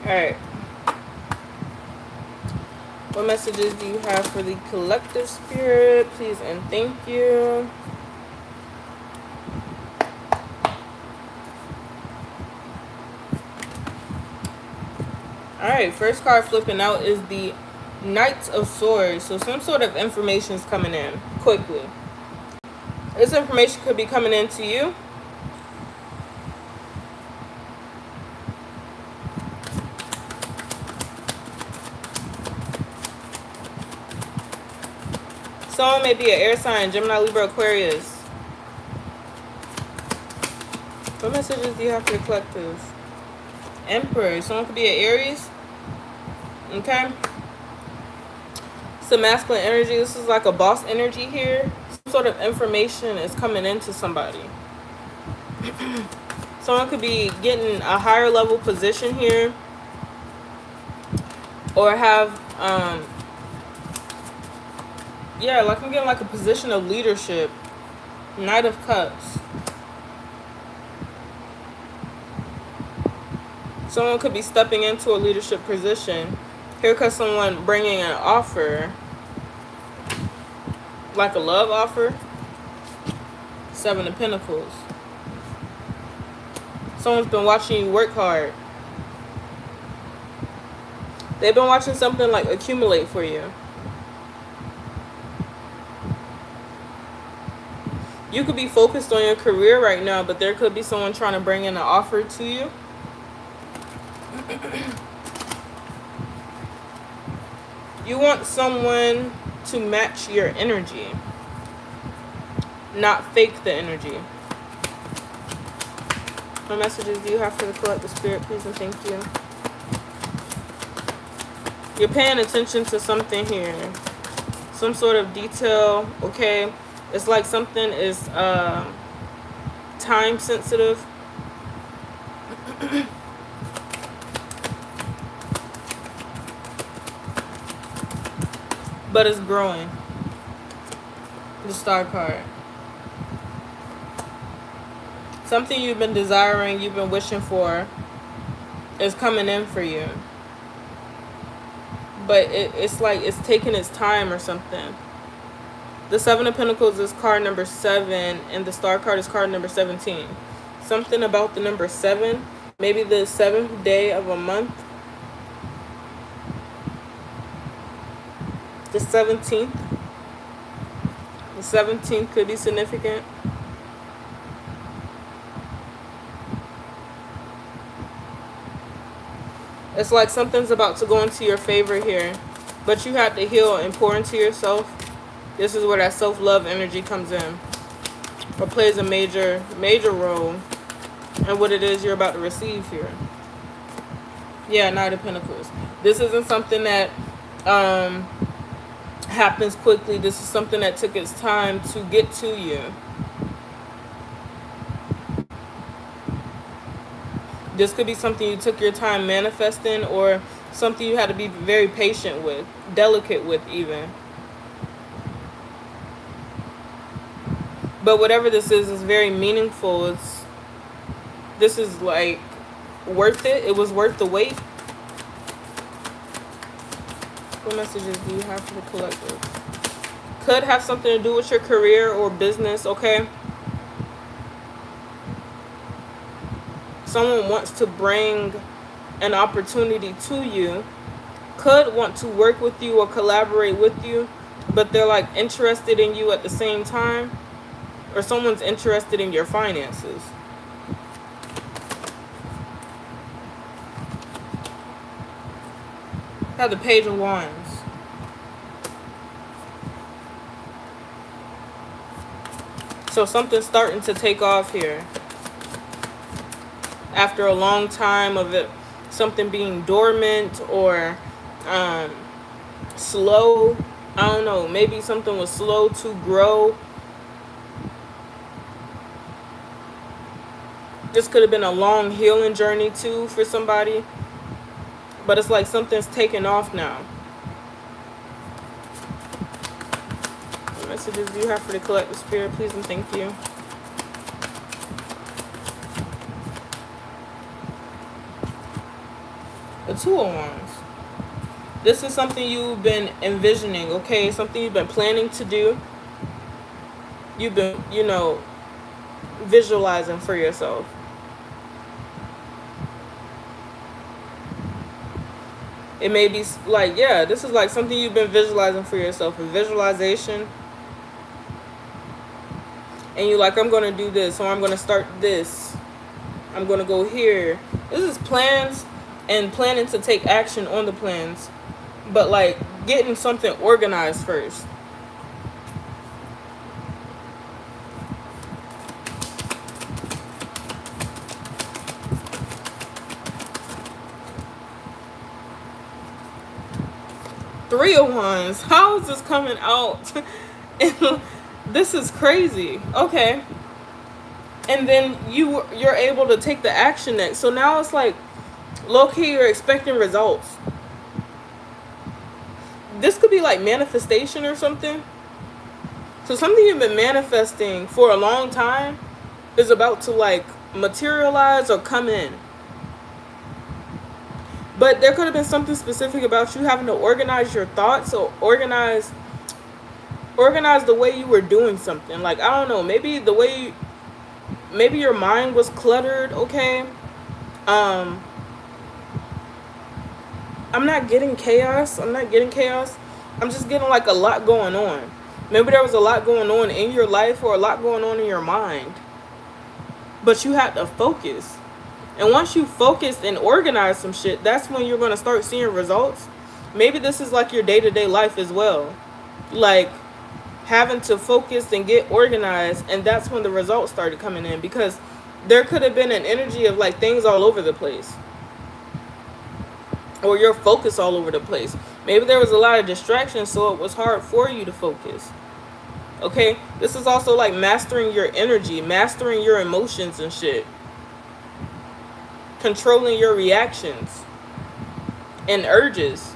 Alright. What messages do you have for the collective spirit? Please and thank you. Alright, first card flipping out is the Knight of Swords. So some sort of information is coming in quickly. This information could be coming in to you. Someone may be an air sign, Gemini, Libra, Aquarius. What messages do you have for the collective? Emperor. Someone could be an Aries. Okay. Some masculine energy. This is like a boss energy here. Some sort of information is coming into somebody. Someone could be getting a higher level position here. Or have, yeah, like I'm getting like a position of leadership. Knight of Cups. Someone could be stepping into a leadership position. Here comes someone bringing an offer. Like a love offer. Seven of Pentacles. Someone's been watching you work hard. They've been watching something like accumulate for you. You could be focused on your career right now, but there could be someone trying to bring in an offer to you. You want someone to match your energy, not fake the energy. What messages do you have for the collective spirit, please and thank you? You're paying attention to something here. Some sort of detail, okay? It's like something is time sensitive. But it's growing. The Star card. Something you've been desiring, you've been wishing for, is coming in for you. But it's like it's taking its time or something. The Seven of Pentacles is card number 7, and the Star card is card number 17. Something about the number 7, maybe the 7th day of a month. The 17th. The 17th could be significant. It's like something's about to go into your favor here. But you have to heal and pour into yourself. This is where that self-love energy comes in. Or plays a major role in what it is you're about to receive here. Yeah, Knight of Pentacles. This isn't something that happens quickly. This is something that took its time to get to you. This could be something you took your time manifesting, or something you had to be very patient with, delicate with even. But whatever this is very meaningful. This is like worth it. It was worth the wait. What messages do you have for the collective? Could have something to do with your career or business, okay? Someone wants to bring an opportunity to you. Could want to work with you or collaborate with you, but they're like interested in you at the same time. Or someone's interested in your finances. Have the Page of Wands. So something's starting to take off here. After a long time of it, something being dormant or slow. I don't know. Maybe something was slow to grow. This could have been a long healing journey too for somebody. But it's like something's taking off now. What messages do you have for the collective spirit, please and thank you? The Two of Wands. This is something you've been envisioning, okay? Something you've been planning to do. You've been, visualizing for yourself. It may be like, yeah, this is like something you've been visualizing for yourself. A visualization. And you're like, I'm going to do this. Or I'm going to start this. I'm going to go here. This is plans and planning to take action on the plans. But like getting something organized first. Three of Wands. How is this coming out? This is crazy. Okay. And then you're able to take the action next. So now it's like low-key you're expecting results. This could be like manifestation or something. So something you've been manifesting for a long time is about to like materialize or come in. But there could have been something specific about you having to organize your thoughts or organize the way you were doing something. Like, I don't know, maybe the way maybe your mind was cluttered, okay? I'm not getting chaos. I'm just getting like a lot going on. Maybe there was a lot going on in your life or a lot going on in your mind. But you had to focus. And once you focus and organize some shit, that's when you're going to start seeing results. Maybe this is like your day-to-day life as well. Like having to focus and get organized, and that's when the results started coming in, because there could have been an energy of like things all over the place. Or your focus all over the place. Maybe there was a lot of distractions, so it was hard for you to focus. Okay? This is also like mastering your energy, mastering your emotions and shit. Controlling your reactions and urges.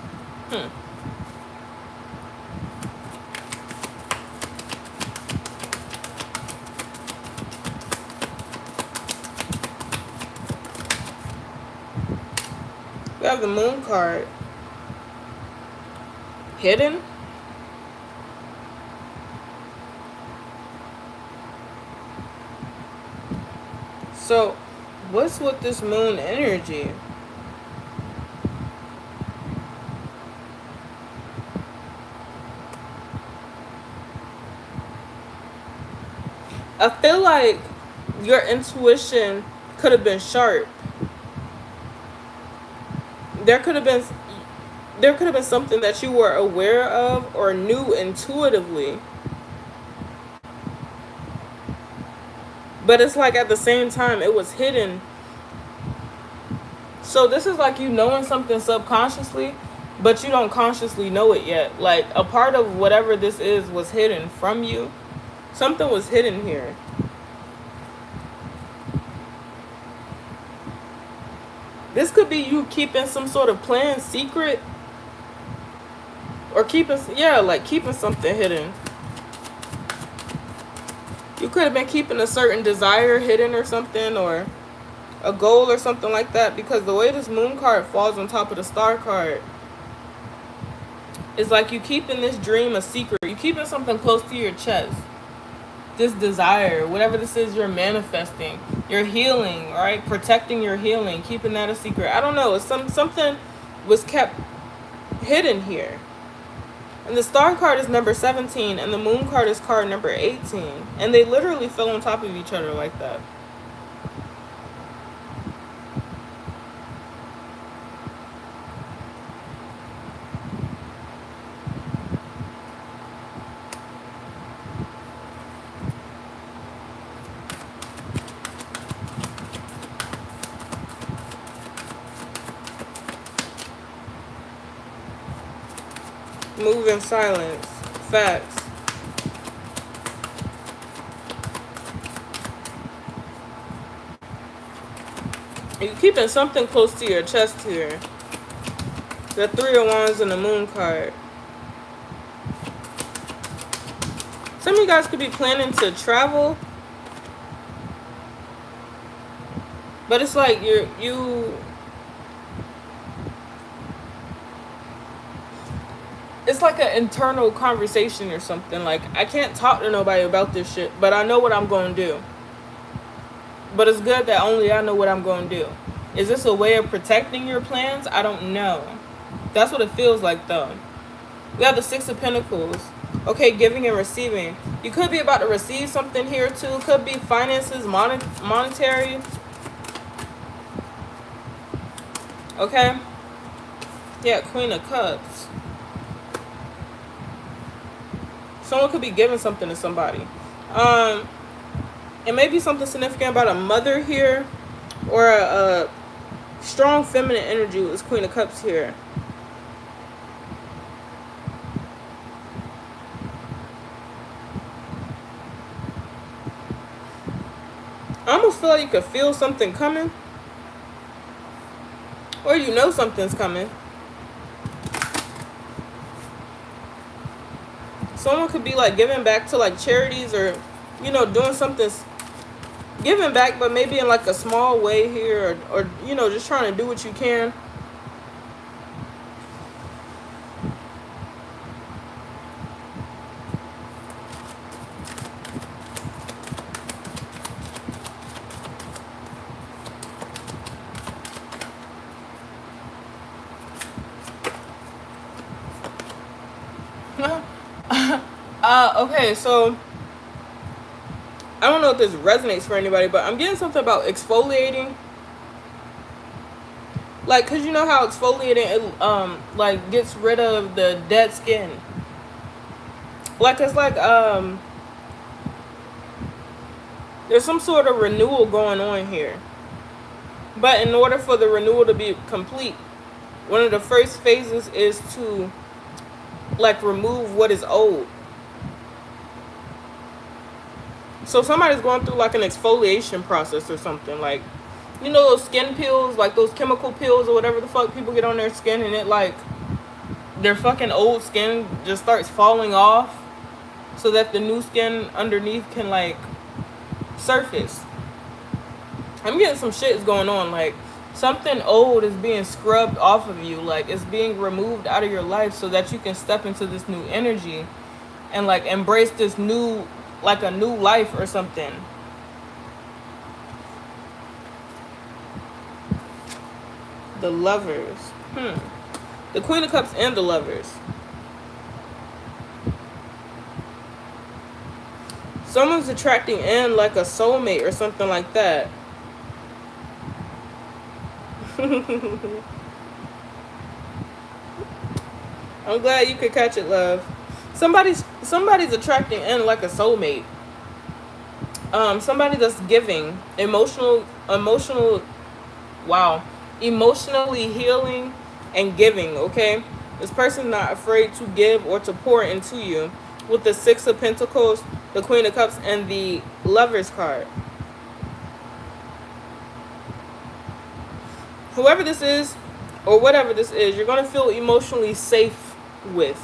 We have the Moon card. Hidden. So, what's with this moon energy? I feel like your intuition could have been sharp. There could have been something that you were aware of or knew intuitively. But it's like at the same time it was hidden. So this is like you knowing something subconsciously, but you don't consciously know it yet. Like a part of whatever this is was hidden from you. Something was hidden here. This could be you keeping some sort of plan secret. Or keeping something hidden. You could have been keeping a certain desire hidden or something, or a goal or something like that, because the way this moon card falls on top of the star card, It's like you keeping this dream a secret. You keeping something close to your chest. This desire, whatever this is you're manifesting, you're healing, right? Protecting your healing, keeping that a secret. I don't know. It's something was kept hidden here. And the star card is number 17 and the moon card is card number 18. And they literally fell on top of each other like that. Move in silence. Facts. You're keeping something close to your chest here. The 3 of Wands and the moon card. Some of you guys could be planning to travel. But it's like you it's like an internal conversation or something. Like, I can't talk to nobody about this shit, but I know what I'm going to do. But it's good that only I know what I'm going to do. Is this a way of protecting your plans? I don't know. That's what it feels like, though. We have the 6 of Pentacles. Okay, giving and receiving. You could be about to receive something here, too. Could be finances, monetary. Okay? Yeah, Queen of Cups. Someone could be giving something to somebody. It may be something significant about a mother here, or a strong feminine energy with this Queen of Cups here. I almost feel like you could feel something coming, or you know something's coming. Someone could be like giving back to like charities, or you know, doing something, giving back, but maybe in like a small way here, or you know, just trying to do what you can. Okay, so I don't know if this resonates for anybody, but I'm getting something about exfoliating. Like, cause you know how exfoliating it like gets rid of the dead skin. Like, it's like there's some sort of renewal going on here. But in order for the renewal to be complete, one of the first phases is to like remove what is old. So somebody's going through like an exfoliation process or something. Like, you know those skin peels, like those chemical peels or whatever the fuck people get on their skin, and it like their fucking old skin just starts falling off so that the new skin underneath can like surface. I'm getting some shit is going on. Like, something old is being scrubbed off of you. Like, it's being removed out of your life so that you can step into this new energy and like embrace this new, like a new life or something. The Lovers. The Queen of Cups and the Lovers. Someone's attracting in like a soulmate or something like that. I'm glad you could catch it, love. Somebody's attracting in like a soulmate. Somebody that's giving, emotionally healing and giving. Okay, this person's not afraid to give or to pour into you. With the 6 of Pentacles, the Queen of Cups, and the Lovers card. Whoever this is, or whatever this is, you're going to feel emotionally safe with.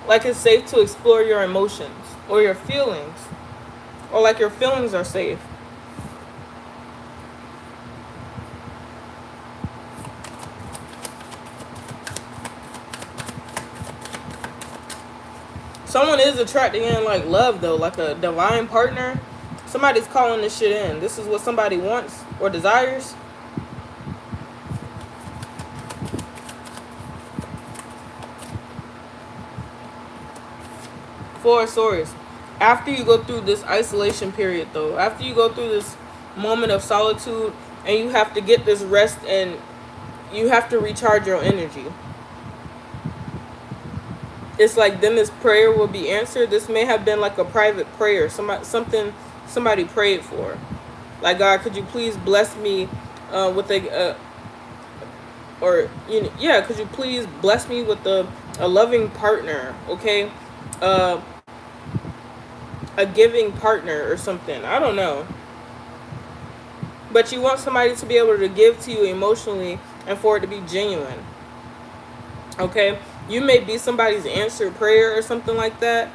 Like, it's safe to explore your emotions or your feelings. Or like your feelings are safe. Someone is attracting in like love though, like a divine partner. Somebody's calling this shit in. This is what somebody wants or desires. Four of Swords. After you go through this isolation period though, after you go through this moment of solitude and you have to get this rest and you have to recharge your energy. It's like then this prayer will be answered. This may have been like a private prayer. Somebody prayed for. Like, God, could you please bless me with could you please bless me with a loving partner, okay? A giving partner or something. I don't know. But you want somebody to be able to give to you emotionally and for it to be genuine. Okay? You may be somebody's answered prayer or something like that.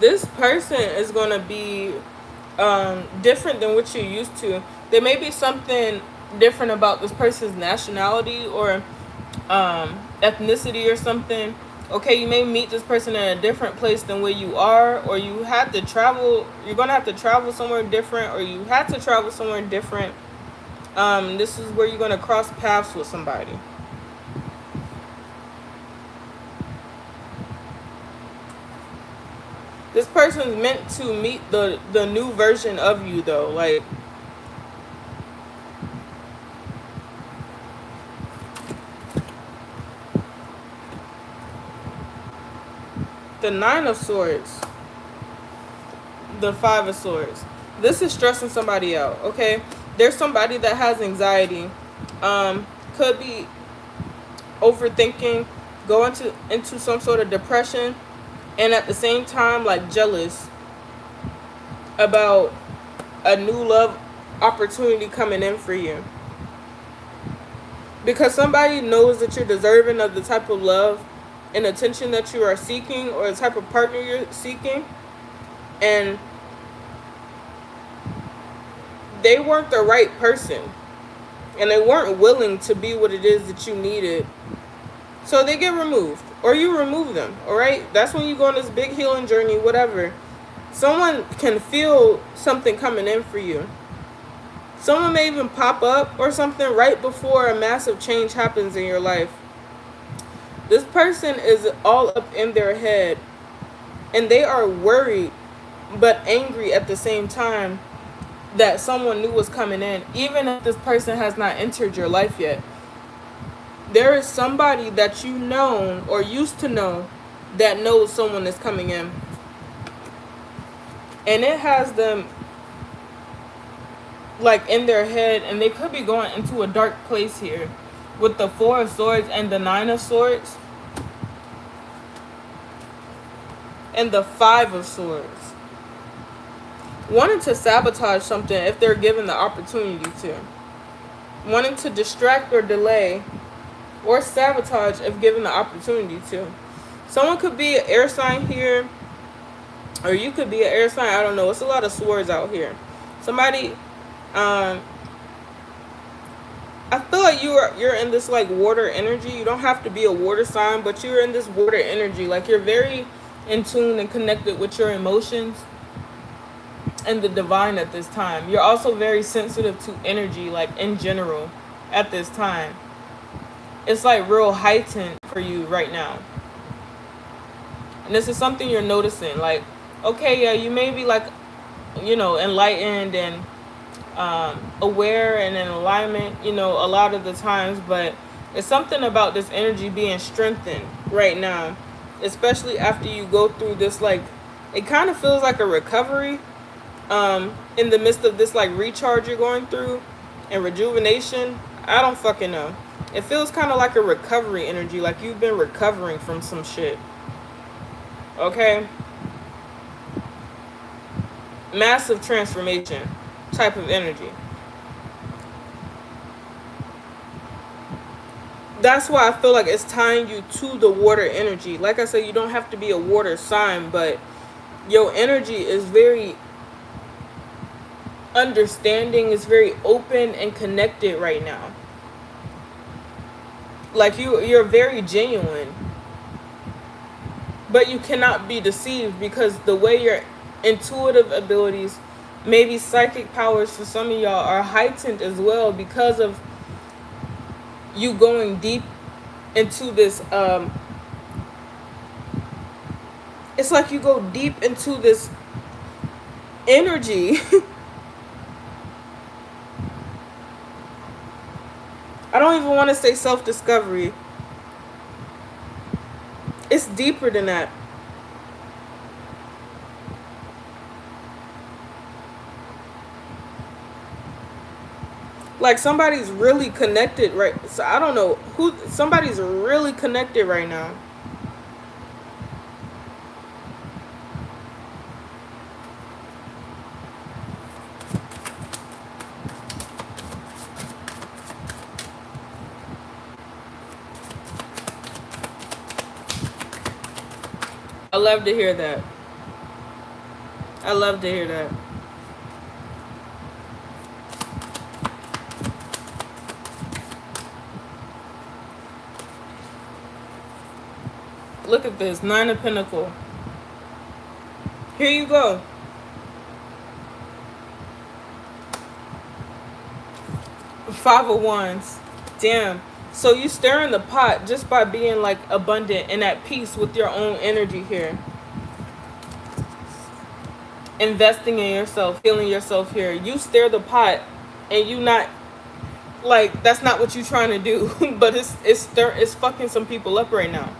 This person is going to be different than what you're used to. There may be something different about this person's nationality or ethnicity or something. Okay, you may meet this person in a different place than where you are, or you had to travel. You're going to have to travel somewhere different, or you had to travel somewhere different. This is where you're going to cross paths with somebody. This person's meant to meet the new version of you though. Like, the Nine of Swords, the Five of Swords. This is stressing somebody out, okay? There's somebody that has anxiety. Could be overthinking, go into some sort of depression, and at the same time like jealous about a new love opportunity coming in for you. Because somebody knows that you're deserving of the type of love and attention that you are seeking, or the type of partner you're seeking, and they weren't the right person, and they weren't willing to be what it is that you needed. So they get removed, or you remove them, all right? That's when you go on this big healing journey, whatever. Someone can feel something coming in for you. Someone may even pop up or something right before a massive change happens in your life. This person is all up in their head, and they are worried but angry at the same time that someone new was coming in, even if this person has not entered your life yet. There is somebody that you know or used to know that knows someone is coming in. And it has them like in their head, and they could be going into a dark place here with the Four of Swords and the Nine of Swords and the Five of Swords. Wanting to sabotage something if they're given the opportunity to. Wanting to distract or delay or sabotage if given the opportunity to. Someone could be an air sign here, or you could be an air sign. I don't know. It's a lot of swords out here. Somebody, I feel like you're in this like water energy. You don't have to be a water sign, but you're in this water energy. Like, you're very in tune and connected with your emotions and the divine at this time. You're also very sensitive to energy, like in general, at this time. It's like real heightened for you right now. And this is something you're noticing. Like, okay, yeah, you may be like, enlightened and aware and in alignment, a lot of the times, but it's something about this energy being strengthened right now, especially after you go through this, like, it kind of feels like a recovery in the midst of this like recharge you're going through and rejuvenation. I don't fucking know. It feels kind of like a recovery energy, like you've been recovering from some shit. Okay? massive transformation type of energy. That's why I feel like it's tying you to the water energy. Like I said, you don't have to be a water sign, but your energy is very understanding, is very open and connected right now. Like you're very genuine, but you cannot be deceived because the way your intuitive abilities, maybe psychic powers for some of y'all, are heightened as well because of you going deep into this it's like you go deep into this energy. I don't even want to say self-discovery. It's deeper than that. Like somebody's really connected, right? So I don't know who, somebody's really connected right now. I love to hear that. I love to hear that. Look at this, Nine of Pentacles. Here you go. Five of Wands. Damn. So you stir in the pot just by being like abundant and at peace with your own energy here. Investing in yourself, healing yourself here. You stir the pot and you not like, that's not what you're trying to do. But it's fucking some people up right now.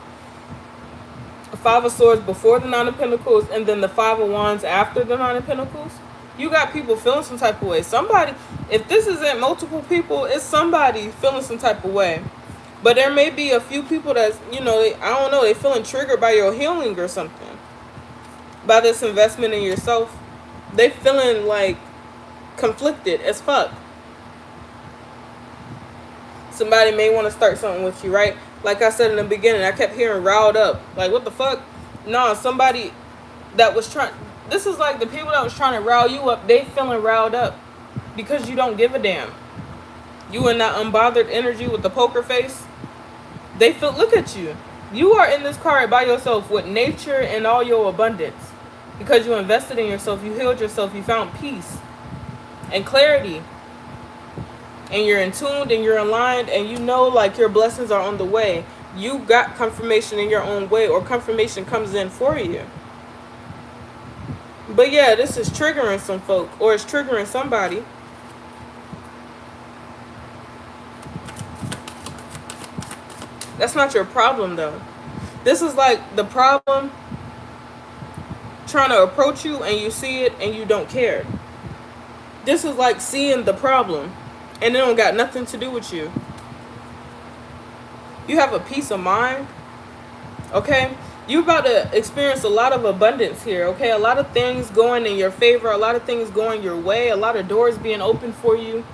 Five of Swords before the Nine of Pentacles, and then the Five of Wands after the Nine of Pentacles. You got people feeling some type of way. Somebody, if this isn't multiple people, it's somebody feeling some type of way. But there may be a few people that's, I don't know, they feeling triggered by your healing or something. By this investment in yourself. They feeling like conflicted as fuck. Somebody may want to start something with you, right? Like I said in the beginning, I kept hearing riled up. Like, what the fuck? No, somebody that was trying... This is like the people that was trying to rile you up, they feeling riled up. Because you don't give a damn. You in that unbothered energy with the poker face. They feel... Look at you. You are in this card by yourself with nature and all your abundance. Because you invested in yourself, you healed yourself, you found peace. And clarity. And you're in tune and you're aligned and you know like your blessings are on the way. You got confirmation in your own way, or confirmation comes in for you. But yeah, this is triggering some folk, or it's triggering somebody. That's not your problem though. This is like the problem trying to approach you and you see it and you don't care. This is like seeing the problem and it don't got nothing to do with you. You have a peace of mind. Okay? You're about to experience a lot of abundance here. Okay? A lot of things going in your favor. A lot of things going your way. A lot of doors being opened for you.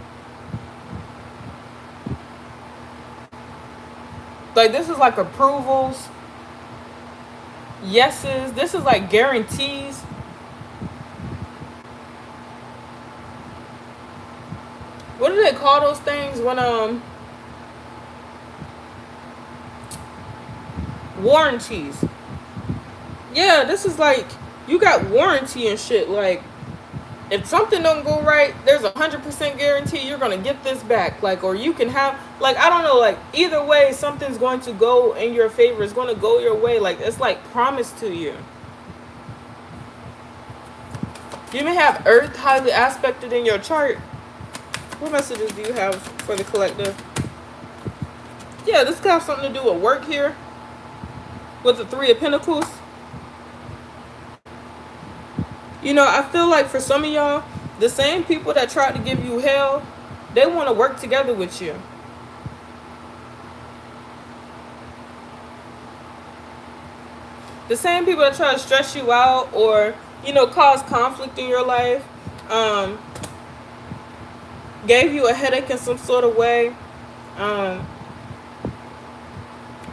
Like this is like approvals. Yeses. This is like guarantees. What do they call those things when warranties? Yeah, this is like you got warranty and shit. Like if something don't go right, there's 100% guarantee you're gonna get this back. Like, or you can have, like, I don't know, like either way something's going to go in your favor. It's going to go your way. Like it's like promised to you. You may have Earth highly aspected in your chart. What messages do you have for the collective? Yeah, this could have something to do with work here. With the Three of Pentacles. I feel like for some of y'all, the same people that tried to give you hell, they want to work together with you. The same people that try to stress you out or caused conflict in your life, um, gave you a headache in some sort of way, um,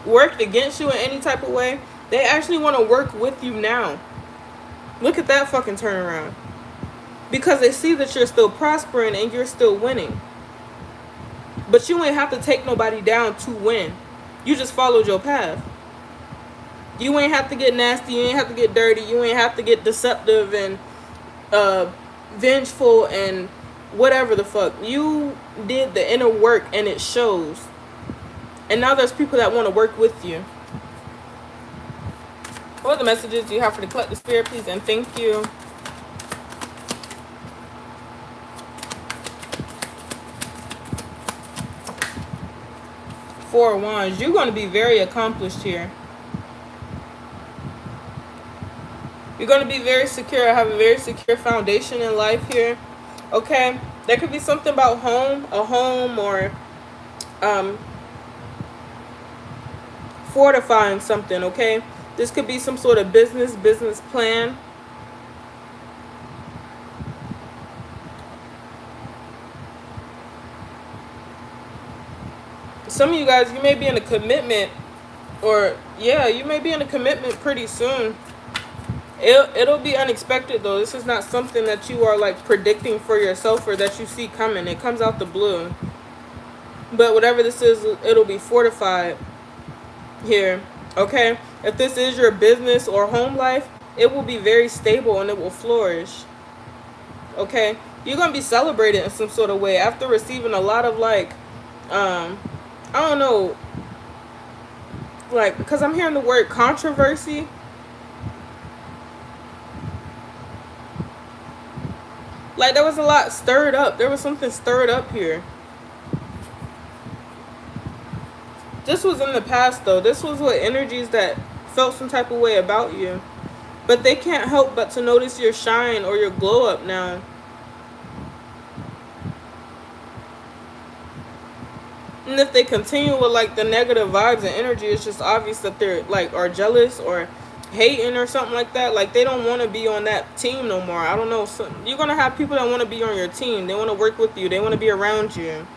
worked against you in any type of way, they actually want to work with you now. Look at that fucking turnaround. Because they see that you're still prospering and you're still winning. But you ain't have to take nobody down to win. You just followed your path. You ain't have to get nasty. You ain't have to get dirty. You ain't have to get deceptive and vengeful and whatever the fuck. You did the inner work and it shows. And now there's people that want to work with you. What are the messages you have for the collective spirit, please? And thank you. Four of Wands. You're going to be very accomplished here. You're going to be very secure. Have a very secure foundation in life here. Okay? There could be something about home, a home, or fortifying something, okay? This could be some sort of business plan. Some of you guys, you may be in a commitment, or yeah, you may be in a commitment pretty soon. It'll be unexpected though. This is not something that you are like predicting for yourself or that you see coming. It comes out the blue. But whatever this is, it'll be fortified here, okay? If this is your business or home life, it will be very stable and it will flourish, okay? You're gonna be celebrated in some sort of way after receiving a lot of like I don't know, like, because I'm hearing the word controversy. Like, there was a lot stirred up. There was something stirred up here. This was in the past, though. This was what energies that felt some type of way about you. But they can't help but to notice your shine or your glow up now. And if they continue with, like, the negative vibes and energy, it's just obvious that they're, like, are jealous or hating or something like that. Like, they don't want to be on that team no more. I don't know. So you're going to have people that want to be on your team. They want to work with you. They want to be around you.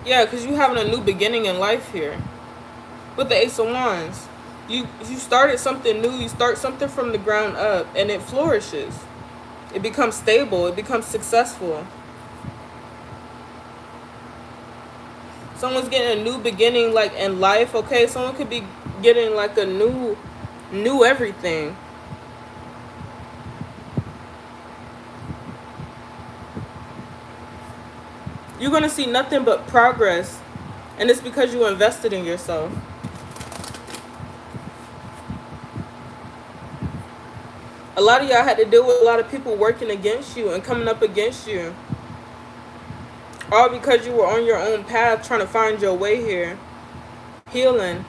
Yeah, because you're having a new beginning in life here. With the Ace of Wands. You started something new. You start something from the ground up. And it flourishes. It becomes stable. It becomes successful. Someone's getting a new beginning, like, in life, okay? Someone could be getting, like, a new everything. You're going to see nothing but progress. And it's because you invested in yourself. A lot of y'all had to deal with a lot of people working against you and coming up against you. All because you were on your own path trying to find your way here. Healing.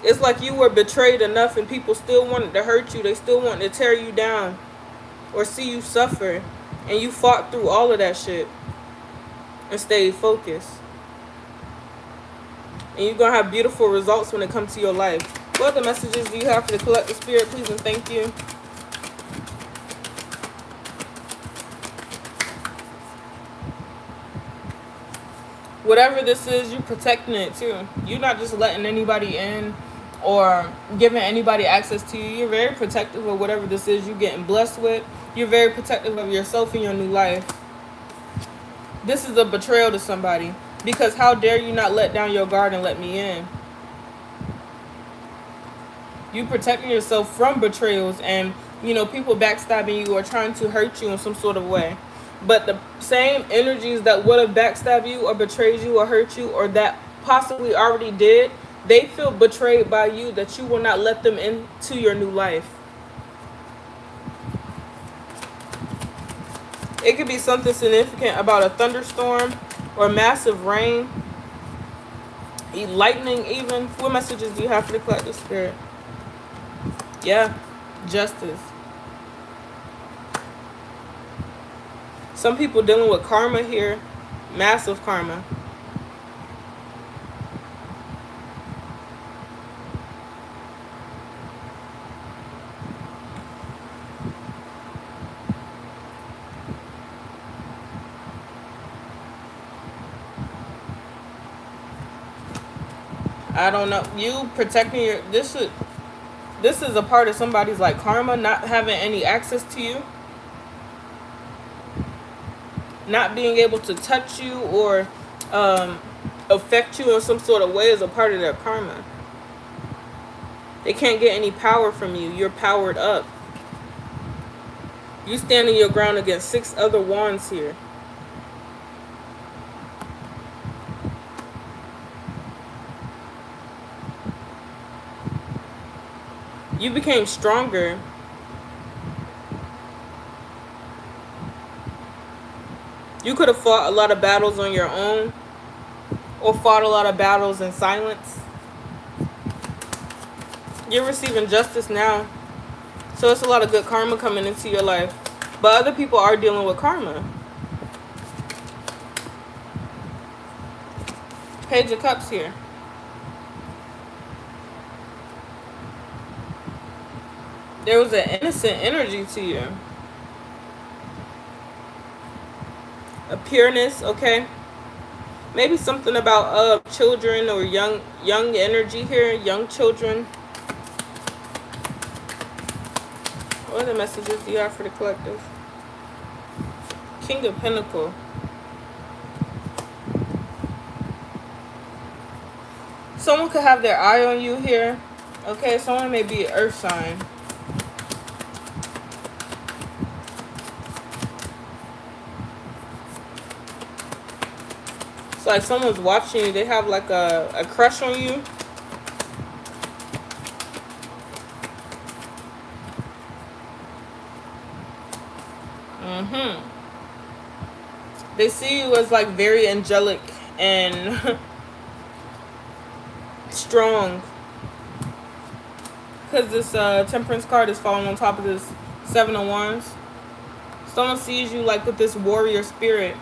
It's like you were betrayed enough and people still wanted to hurt you. They still wanted to tear you down or see you suffer. And you fought through all of that shit and stayed focused. And you're going to have beautiful results when it comes to your life. What other messages do you have for the collective spirit, please, and thank you. Whatever this is, you're protecting it too. You're not just letting anybody in or giving anybody access to you. You're very protective of whatever this is you're getting blessed with. You're very protective of yourself in your new life. This is a betrayal to somebody. Because how dare you not let down your guard and let me in? You protecting yourself from betrayals and, people backstabbing you or trying to hurt you in some sort of way. But the same energies that would have backstabbed you or betrayed you or hurt you or that possibly already did, they feel betrayed by you that you will not let them into your new life. It could be something significant about a thunderstorm or massive rain, lightning even. What messages do you have for the collective spirit? Yeah, justice. Some people dealing with karma here. Massive karma. I don't know. You protecting your this is a part of somebody's like karma, not having any access to you, not being able to touch you or um, affect you in some sort of way is a part of their karma. They can't get any power from you. You're powered up. You standing your ground against 6 other wands here. You became stronger. You could have fought a lot of battles on your own, or fought a lot of battles in silence. You're receiving justice now. So it's a lot of good karma coming into your life. But other people are dealing with karma. Page of Cups here. There was an innocent energy to you. A pureness, okay? Maybe something about children or young energy here, young children. What other messages do you have for the collective? King of Pentacles. Someone could have their eye on you here. Okay, someone may be an earth sign. It's like someone's watching you. They have like a crush on you. They see you as like very angelic and strong. Because this Temperance card is falling on top of this 7 of Wands. Someone sees you like with this warrior spirit.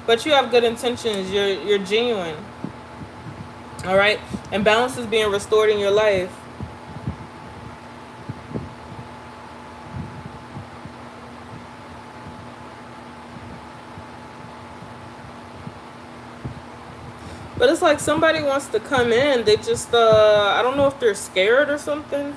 But you have good intentions. You're genuine. Alright? And balance is being restored in your life. But it's like somebody wants to come in. They just, I don't know if they're scared or something.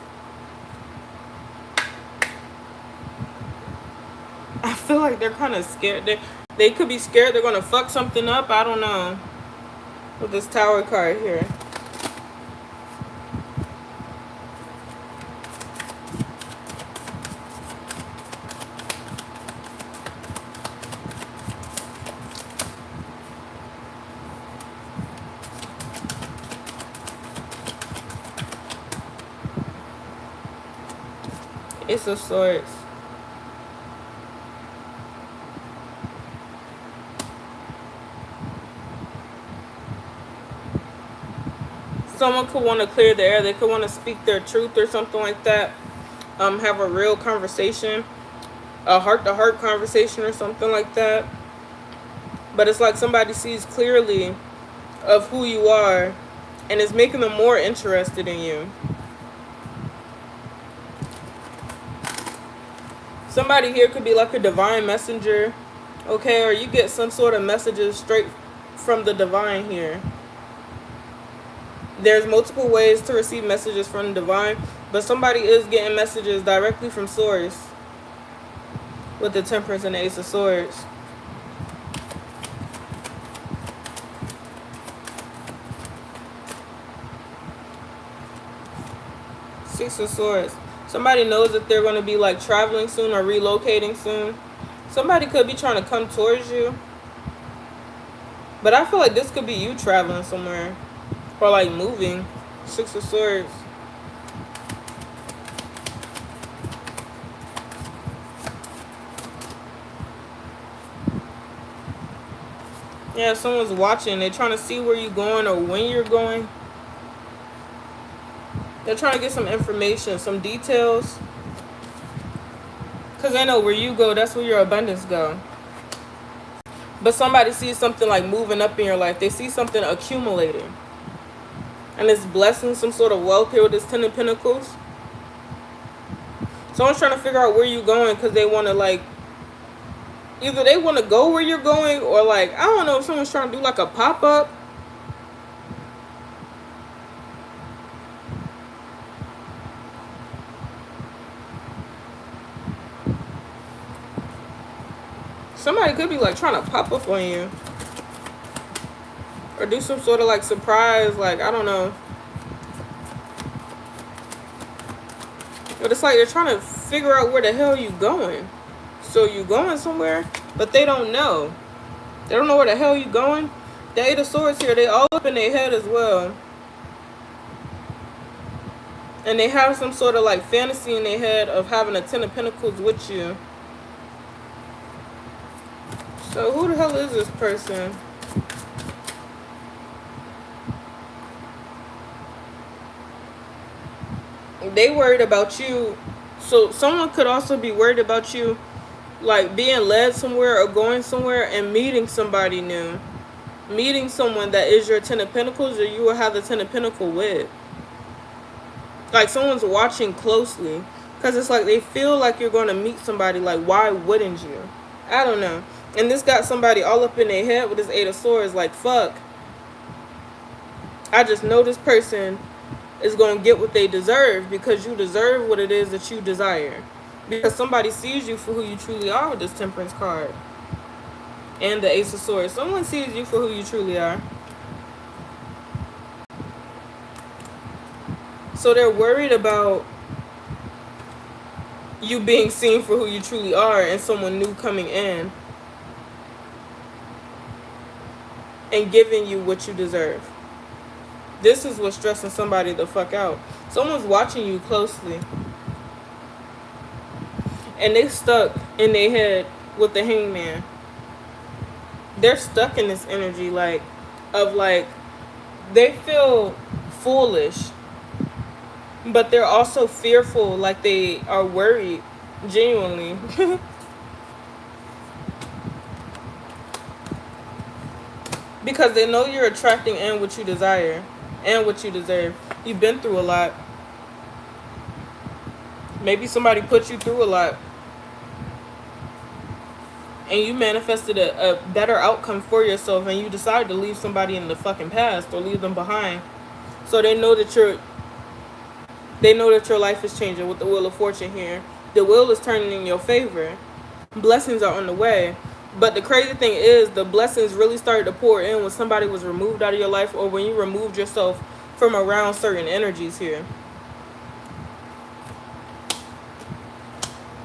I feel like they're kind of scared. They could be scared they're going to fuck something up. I don't know. With this Tower card here. Ace of Swords. Someone could want to clear the air. They could want to speak their truth or something like that. Have a real conversation. A heart-to-heart conversation or something like that. But it's like somebody sees clearly of who you are and is making them more interested in you. Somebody here could be like a divine messenger, okay? Or you get some sort of messages straight from the divine here. There's multiple ways to receive messages from the divine, but somebody is getting messages directly from source with the Temperance and the Ace of Swords. Six of Swords. Somebody knows that they're going to be like traveling soon or relocating soon. Somebody could be trying to come towards you. But I feel like this could be you traveling somewhere. Or like moving. Six of Swords. Yeah, someone's watching. They're trying to see where you're going or when you're going. They're trying to get some information, some details. Because they know where you go, that's where your abundance go. But somebody sees something like moving up in your life. They see something accumulating. And it's blessing, some sort of wealth here with this 10 of Pentacles. Someone's trying to figure out where you're going because they want to like... Either they want to go where you're going or like... I don't know if someone's trying to do like a pop-up. Somebody could be like trying to pop up on you. Or do some sort of like surprise, like, I don't know. But it's like they're trying to figure out where the hell you going. So you going somewhere, but they don't know. They don't know where the hell you going. The Eight of Swords here, they all up in their head as well. And they have some sort of like fantasy in their head of having a Ten of Pentacles with you. So who the hell is this person? They worried about you. So someone could also be worried about you, like being led somewhere or going somewhere and meeting somebody new. Meeting someone that is your Ten of Pentacles, or you will have the Ten of Pentacles with. Like someone's watching closely. Because it's like they feel like you're going to meet somebody. Like, why wouldn't you? I don't know. And this got somebody all up in their head with this Eight of Swords. Like, fuck. I just know this person is going to get what they deserve, because you deserve what it is that you desire. Because somebody sees you for who you truly are with this Temperance card. And the Ace of Swords. Someone sees you for who you truly are. So they're worried about you being seen for who you truly are and someone new coming in and giving you what you deserve. This is what's stressing somebody the fuck out. Someone's watching you closely. And they stuck in their head with the Hangman. They're stuck in this energy, like, of like, they feel foolish, but they're also fearful, like they are worried, genuinely. Because they know you're attracting in what you desire and what you deserve. You've been through a lot. Maybe somebody put you through a lot. And you manifested a better outcome for yourself, and you decided to leave somebody in the fucking past or leave them behind. So they know that your life is changing with the Wheel of Fortune here. The wheel is turning in your favor. Blessings are on the way. But the crazy thing is, the blessings really started to pour in when somebody was removed out of your life, or when you removed yourself from around certain energies here.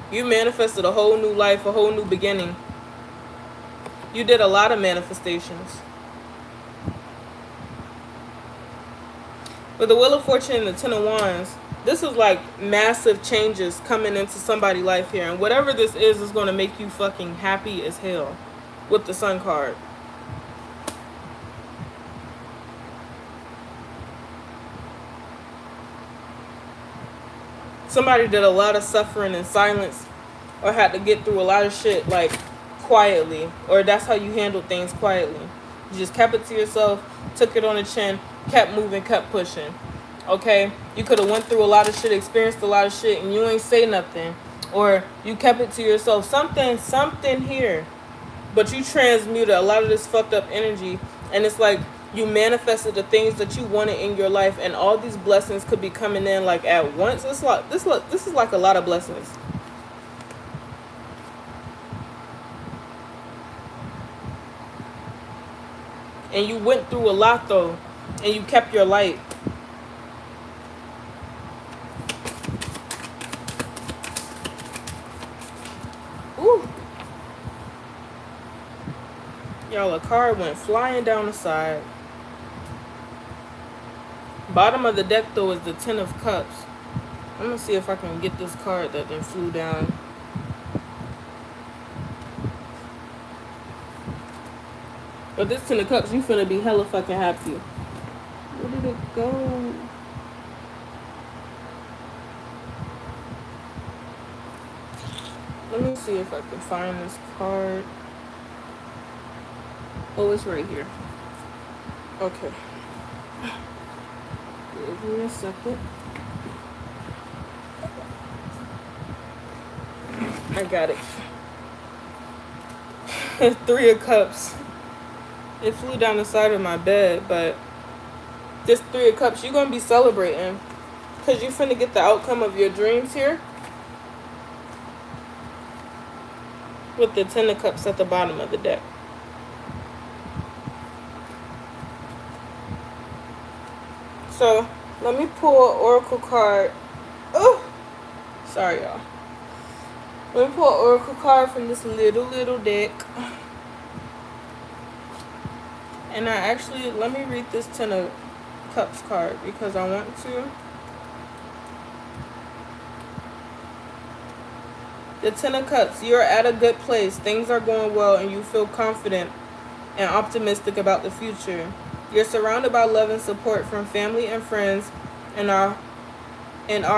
You manifested a whole new life, a whole new beginning. You did a lot of manifestations. With the Wheel of Fortune and the Ten of Wands, this is like massive changes coming into somebody's life here. And whatever this is going to make you fucking happy as hell with the Sun card. Somebody did a lot of suffering in silence, or had to get through a lot of shit like quietly, or that's how you handle things, quietly. You just kept it to yourself, took it on the chin, kept moving, kept pushing. Okay, you could have went through a lot of shit, experienced a lot of shit, and you ain't say nothing, or you kept it to yourself. Something here, but you transmuted a lot of this fucked up energy, and it's like you manifested the things that you wanted in your life, and all these blessings could be coming in like at once. It's like this is like a lot of blessings. And you went through a lot though, and you kept your light. Ooh. Y'all, a card went flying down the side. Bottom of the deck though is the Ten of Cups. I'm gonna see if I can get this card that then flew down. But this Ten of Cups, you finna be hella fucking happy. Where did it go? Let me see if I can find this card. Oh, it's right here. Okay. Give me a second. I got it. Three of Cups. It flew down the side of my bed, but this Three of Cups, you're going to be celebrating. Because you're finna get the outcome of your dreams here. with the Ten of Cups at the bottom of the deck. So let me pull an oracle card. Oh, sorry y'all. Let me pull an oracle card from this little deck. And let me read this Ten of Cups card because I want to. The Ten of Cups, you're at a good place. Things are going well and you feel confident and optimistic about the future. You're surrounded by love and support from family and friends and are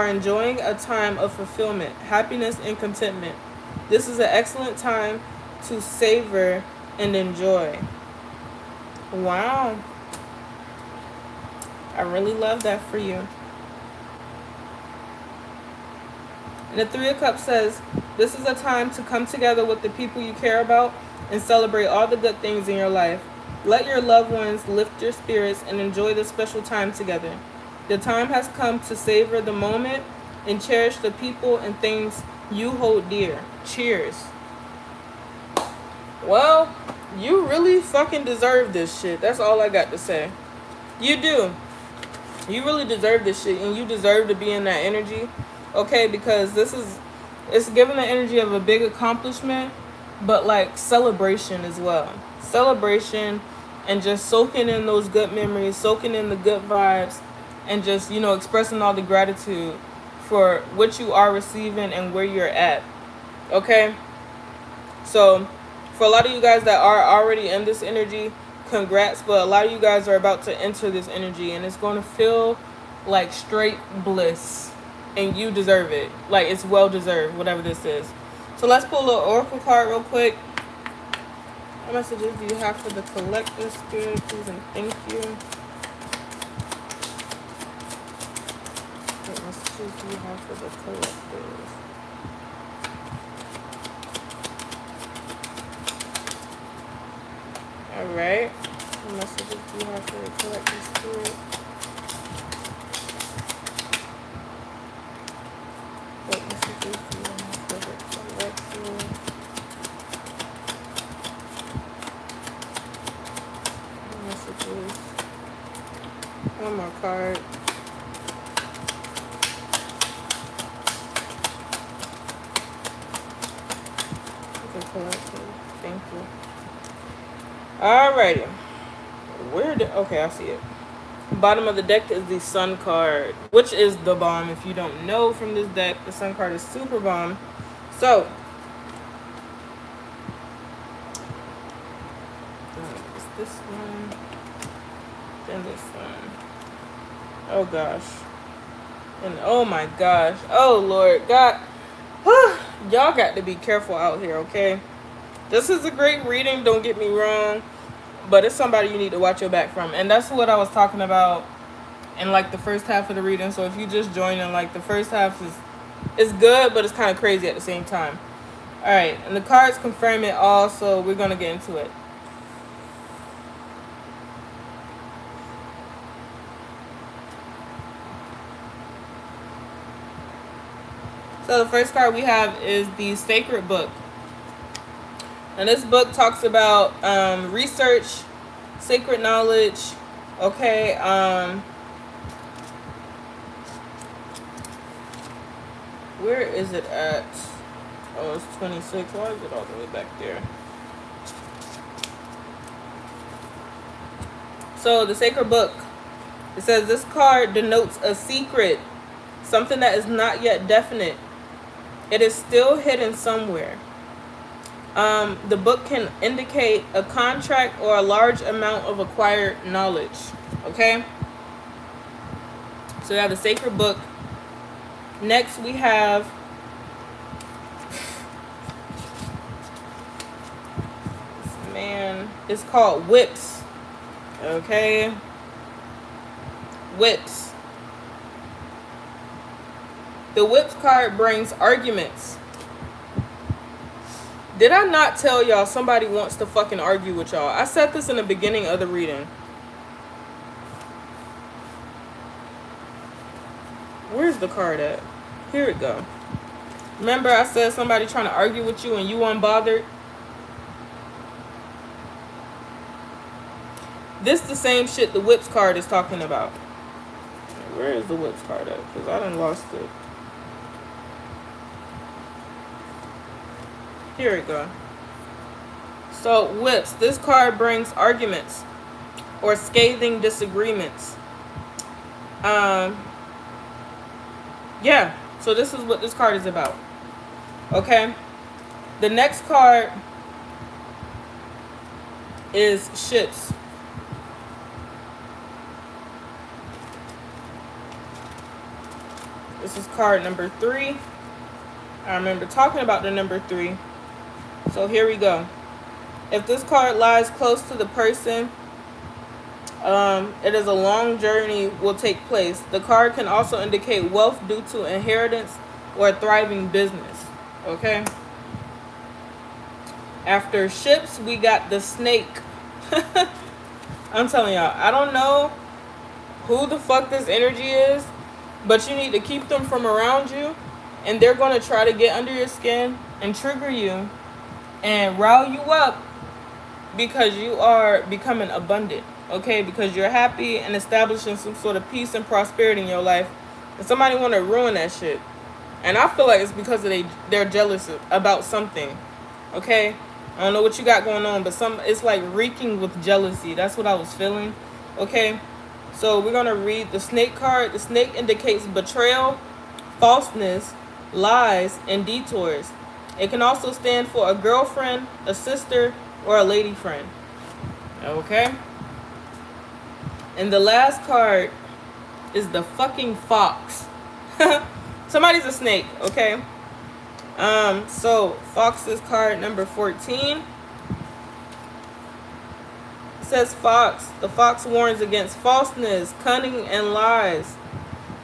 enjoying a time of fulfillment, happiness, and contentment. This is an excellent time to savor and enjoy. Wow. I really love that for you. And the Three of Cups says, this is a time to come together with the people you care about and celebrate all the good things in your life. Let your loved ones lift your spirits and enjoy this special time together. The time has come to savor the moment and cherish the people and things you hold dear. Cheers. Well, you really fucking deserve this shit. That's all I got to say. You do. You really deserve this shit, and you deserve to be in that energy. Okay, because it's giving the energy of a big accomplishment, but like celebration as well. Celebration and just soaking in those good memories, soaking in the good vibes, and just, expressing all the gratitude for what you are receiving and where you're at. Okay? So, for a lot of you guys that are already in this energy, congrats, but a lot of you guys are about to enter this energy, and it's going to feel like straight bliss. And you deserve it. Like, it's well deserved, whatever this is. So let's pull a little oracle card real quick. What messages do you have for the collective, spirit, please, and thank you? What messages do you have for the collective? Alright. What messages do you have for the collective, spirit? What messages do you have for the collective? What messages? One more card. The collective. Thank you. Alrighty. Okay, I see it. Bottom of the deck is the Sun card, which is the bomb. If you don't know from this deck, the Sun card is super bomb. So, it's this one, then this one. Oh gosh, and oh my gosh, oh Lord, God, y'all got to be careful out here, okay? This is a great reading, don't get me wrong, but it's somebody you need to watch your back from. And that's what I was talking about in like the first half of the reading. So if you just joined in, like the first half is good, but it's kind of crazy at the same time. All right, and the cards confirm it all, so we're going to get into it. So the first card we have is the Sacred Book. And this book talks about research, sacred knowledge, okay, where is it at? Oh, it's 26. Why is it all the way back there? So the Sacred Book, it says this card denotes a secret, something that is not yet definite. It is still hidden somewhere. The book can indicate a contract or a large amount of acquired knowledge. Okay? So we have the Sacred Book. Next we have this man. It's called Whips. Okay? Whips. The Whips card brings arguments. Did I not tell y'all somebody wants to fucking argue with y'all? I said this in the beginning of the reading. Where's the card at? Here it go. Remember I said somebody trying to argue with you and you unbothered? This the same shit the whips card is talking about. Where is the whips card at? Because I done lost it. Here we go. So whips, this card brings arguments or scathing disagreements. Yeah, so this is what this card is about. Okay, the next card is ships. This is card number 3. I remember talking about the number 3. So here we go. If this card lies close to the person, it is a long journey will take place. The card can also indicate wealth due to inheritance or a thriving business. Okay. After ships, we got the snake. I'm telling y'all, I don't know who the fuck this energy is, but you need to keep them from around you, and they're going to try to get under your skin and trigger you and rile you up because you are becoming abundant, okay? Because you're happy and establishing some sort of peace and prosperity in your life, and somebody want to ruin that shit. And I feel like it's because they're jealous about something, okay? I don't know what you got going on, but it's like reeking with jealousy. That's what I was feeling, okay? So we're going to read the snake card. The snake indicates betrayal, falseness, lies, and detours. It can also stand for a girlfriend, a sister, or a lady friend. Okay? And the last card is the fucking fox. Somebody's a snake, okay? So fox is card number 14. It says fox. The fox warns against falseness, cunning, and lies.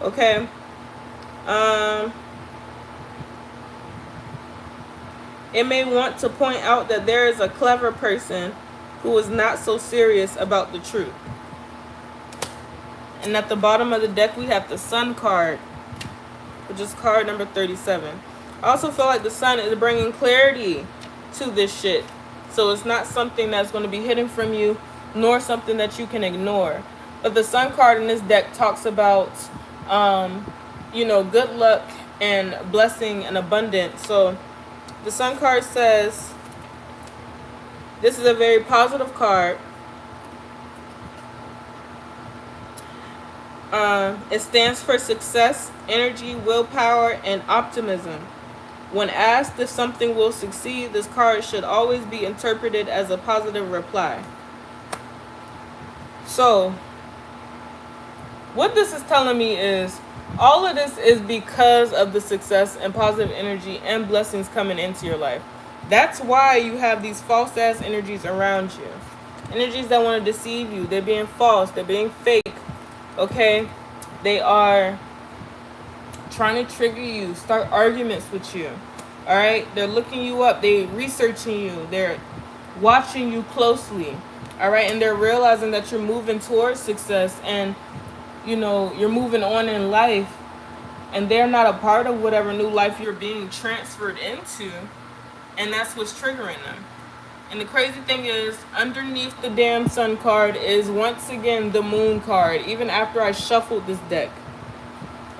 Okay? It may want to point out that there is a clever person who is not so serious about the truth. And at the bottom of the deck, we have the sun card, which is card number 37. I also feel like the sun is bringing clarity to this shit. So it's not something that's going to be hidden from you, nor something that you can ignore. But the sun card in this deck talks about, good luck and blessing and abundance. So the sun card says, this is a very positive card. It stands for success, energy, willpower, and optimism. When asked if something will succeed, this card should always be interpreted as a positive reply. So, what this is telling me is, all of this is because of the success and positive energy and blessings coming into your life. That's why you have these false ass energies around you. Energies that want to deceive you. They're being false. They're being fake. Okay? They are trying to trigger you, start arguments with you. Alright? They're looking you up. They're researching you. They're watching you closely. Alright? And they're realizing that you're moving towards success and you're moving on in life, and they're not a part of whatever new life you're being transferred into, and that's what's triggering them. And the crazy thing is, underneath the damn sun card is once again the moon card, even after I shuffled this deck.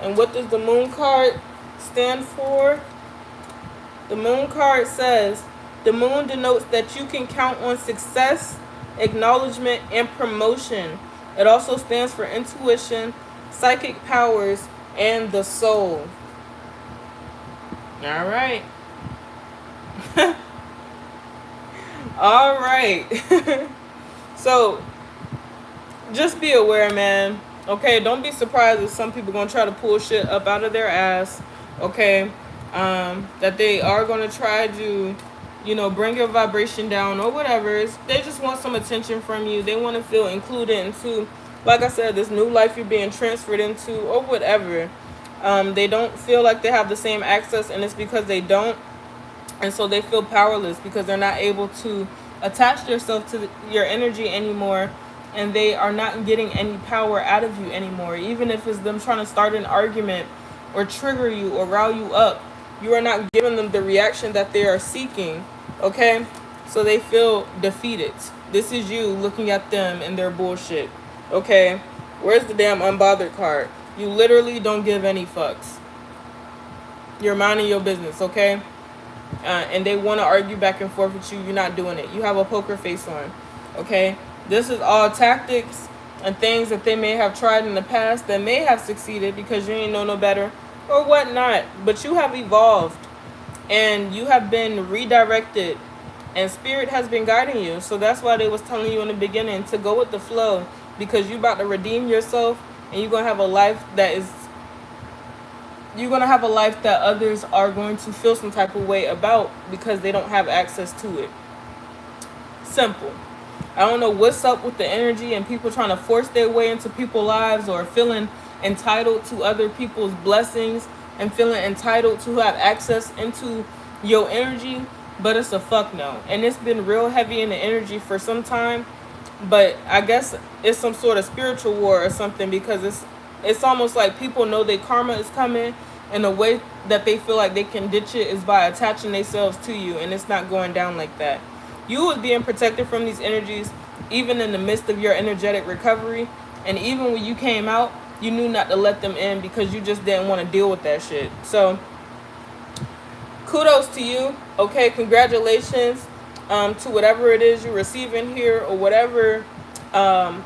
And what does the moon card stand for? The moon card says, the moon denotes that you can count on success, acknowledgement, and promotion. It also stands for intuition, psychic powers, and the soul. All right. All right. So, just be aware, man. Okay, don't be surprised if some people going to try to pull shit up out of their ass. Okay, that they are going to try to, bring your vibration down or whatever. They just want some attention from you. They want to feel included into, like I said, this new life you're being transferred into or whatever. They don't feel like they have the same access, and it's because they don't. And so they feel powerless because they're not able to attach themselves to your energy anymore, and they are not getting any power out of you anymore. Even if it's them trying to start an argument or trigger you or rile you up, You are not giving them the reaction that they are seeking, okay? So they feel defeated. This is you looking at them and their bullshit, okay? Where's the damn unbothered card? You literally don't give any fucks. You're minding your business, okay? And they want to argue back and forth with you. You're not doing it. You have a poker face on, okay? This is all tactics and things that they may have tried in the past that may have succeeded because you ain't know no better or whatnot. But you have evolved and you have been redirected, and spirit has been guiding you. So that's why they was telling you in the beginning to go with the flow, because you about to redeem yourself, and you're gonna have a life that is, you're gonna have a life that others are going to feel some type of way about because they don't have access to it. Simple. I don't know what's up with the energy and people trying to force their way into people's lives, or feeling entitled to other people's blessings and feeling entitled to have access into your energy. But it's a fuck no. And it's been real heavy in the energy for some time. But I guess it's some sort of spiritual war or something, because it's almost like people know their karma is coming, and the way that they feel like they can ditch it is by attaching themselves to you, and it's not going down like that. You was being protected from these energies even in the midst of your energetic recovery, and even when you came out, you knew not to let them in because you just didn't want to deal with that shit. So kudos to you, okay? Congratulations to whatever it is you're receiving here, or whatever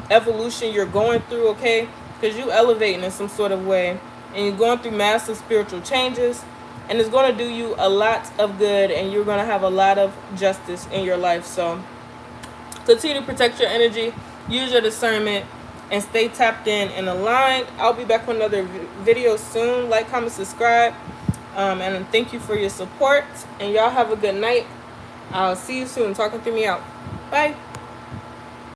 evolution you're going through, okay? Because you elevating in some sort of way, and you're going through massive spiritual changes, and it's going to do you a lot of good, and you're going to have a lot of justice in your life. So continue to protect your energy, use your discernment, and stay tapped in and aligned. I'll be back with another video soon. Like, comment, subscribe, and thank you for your support, and y'all have a good night. I'll see you soon. Talking through me out. Bye.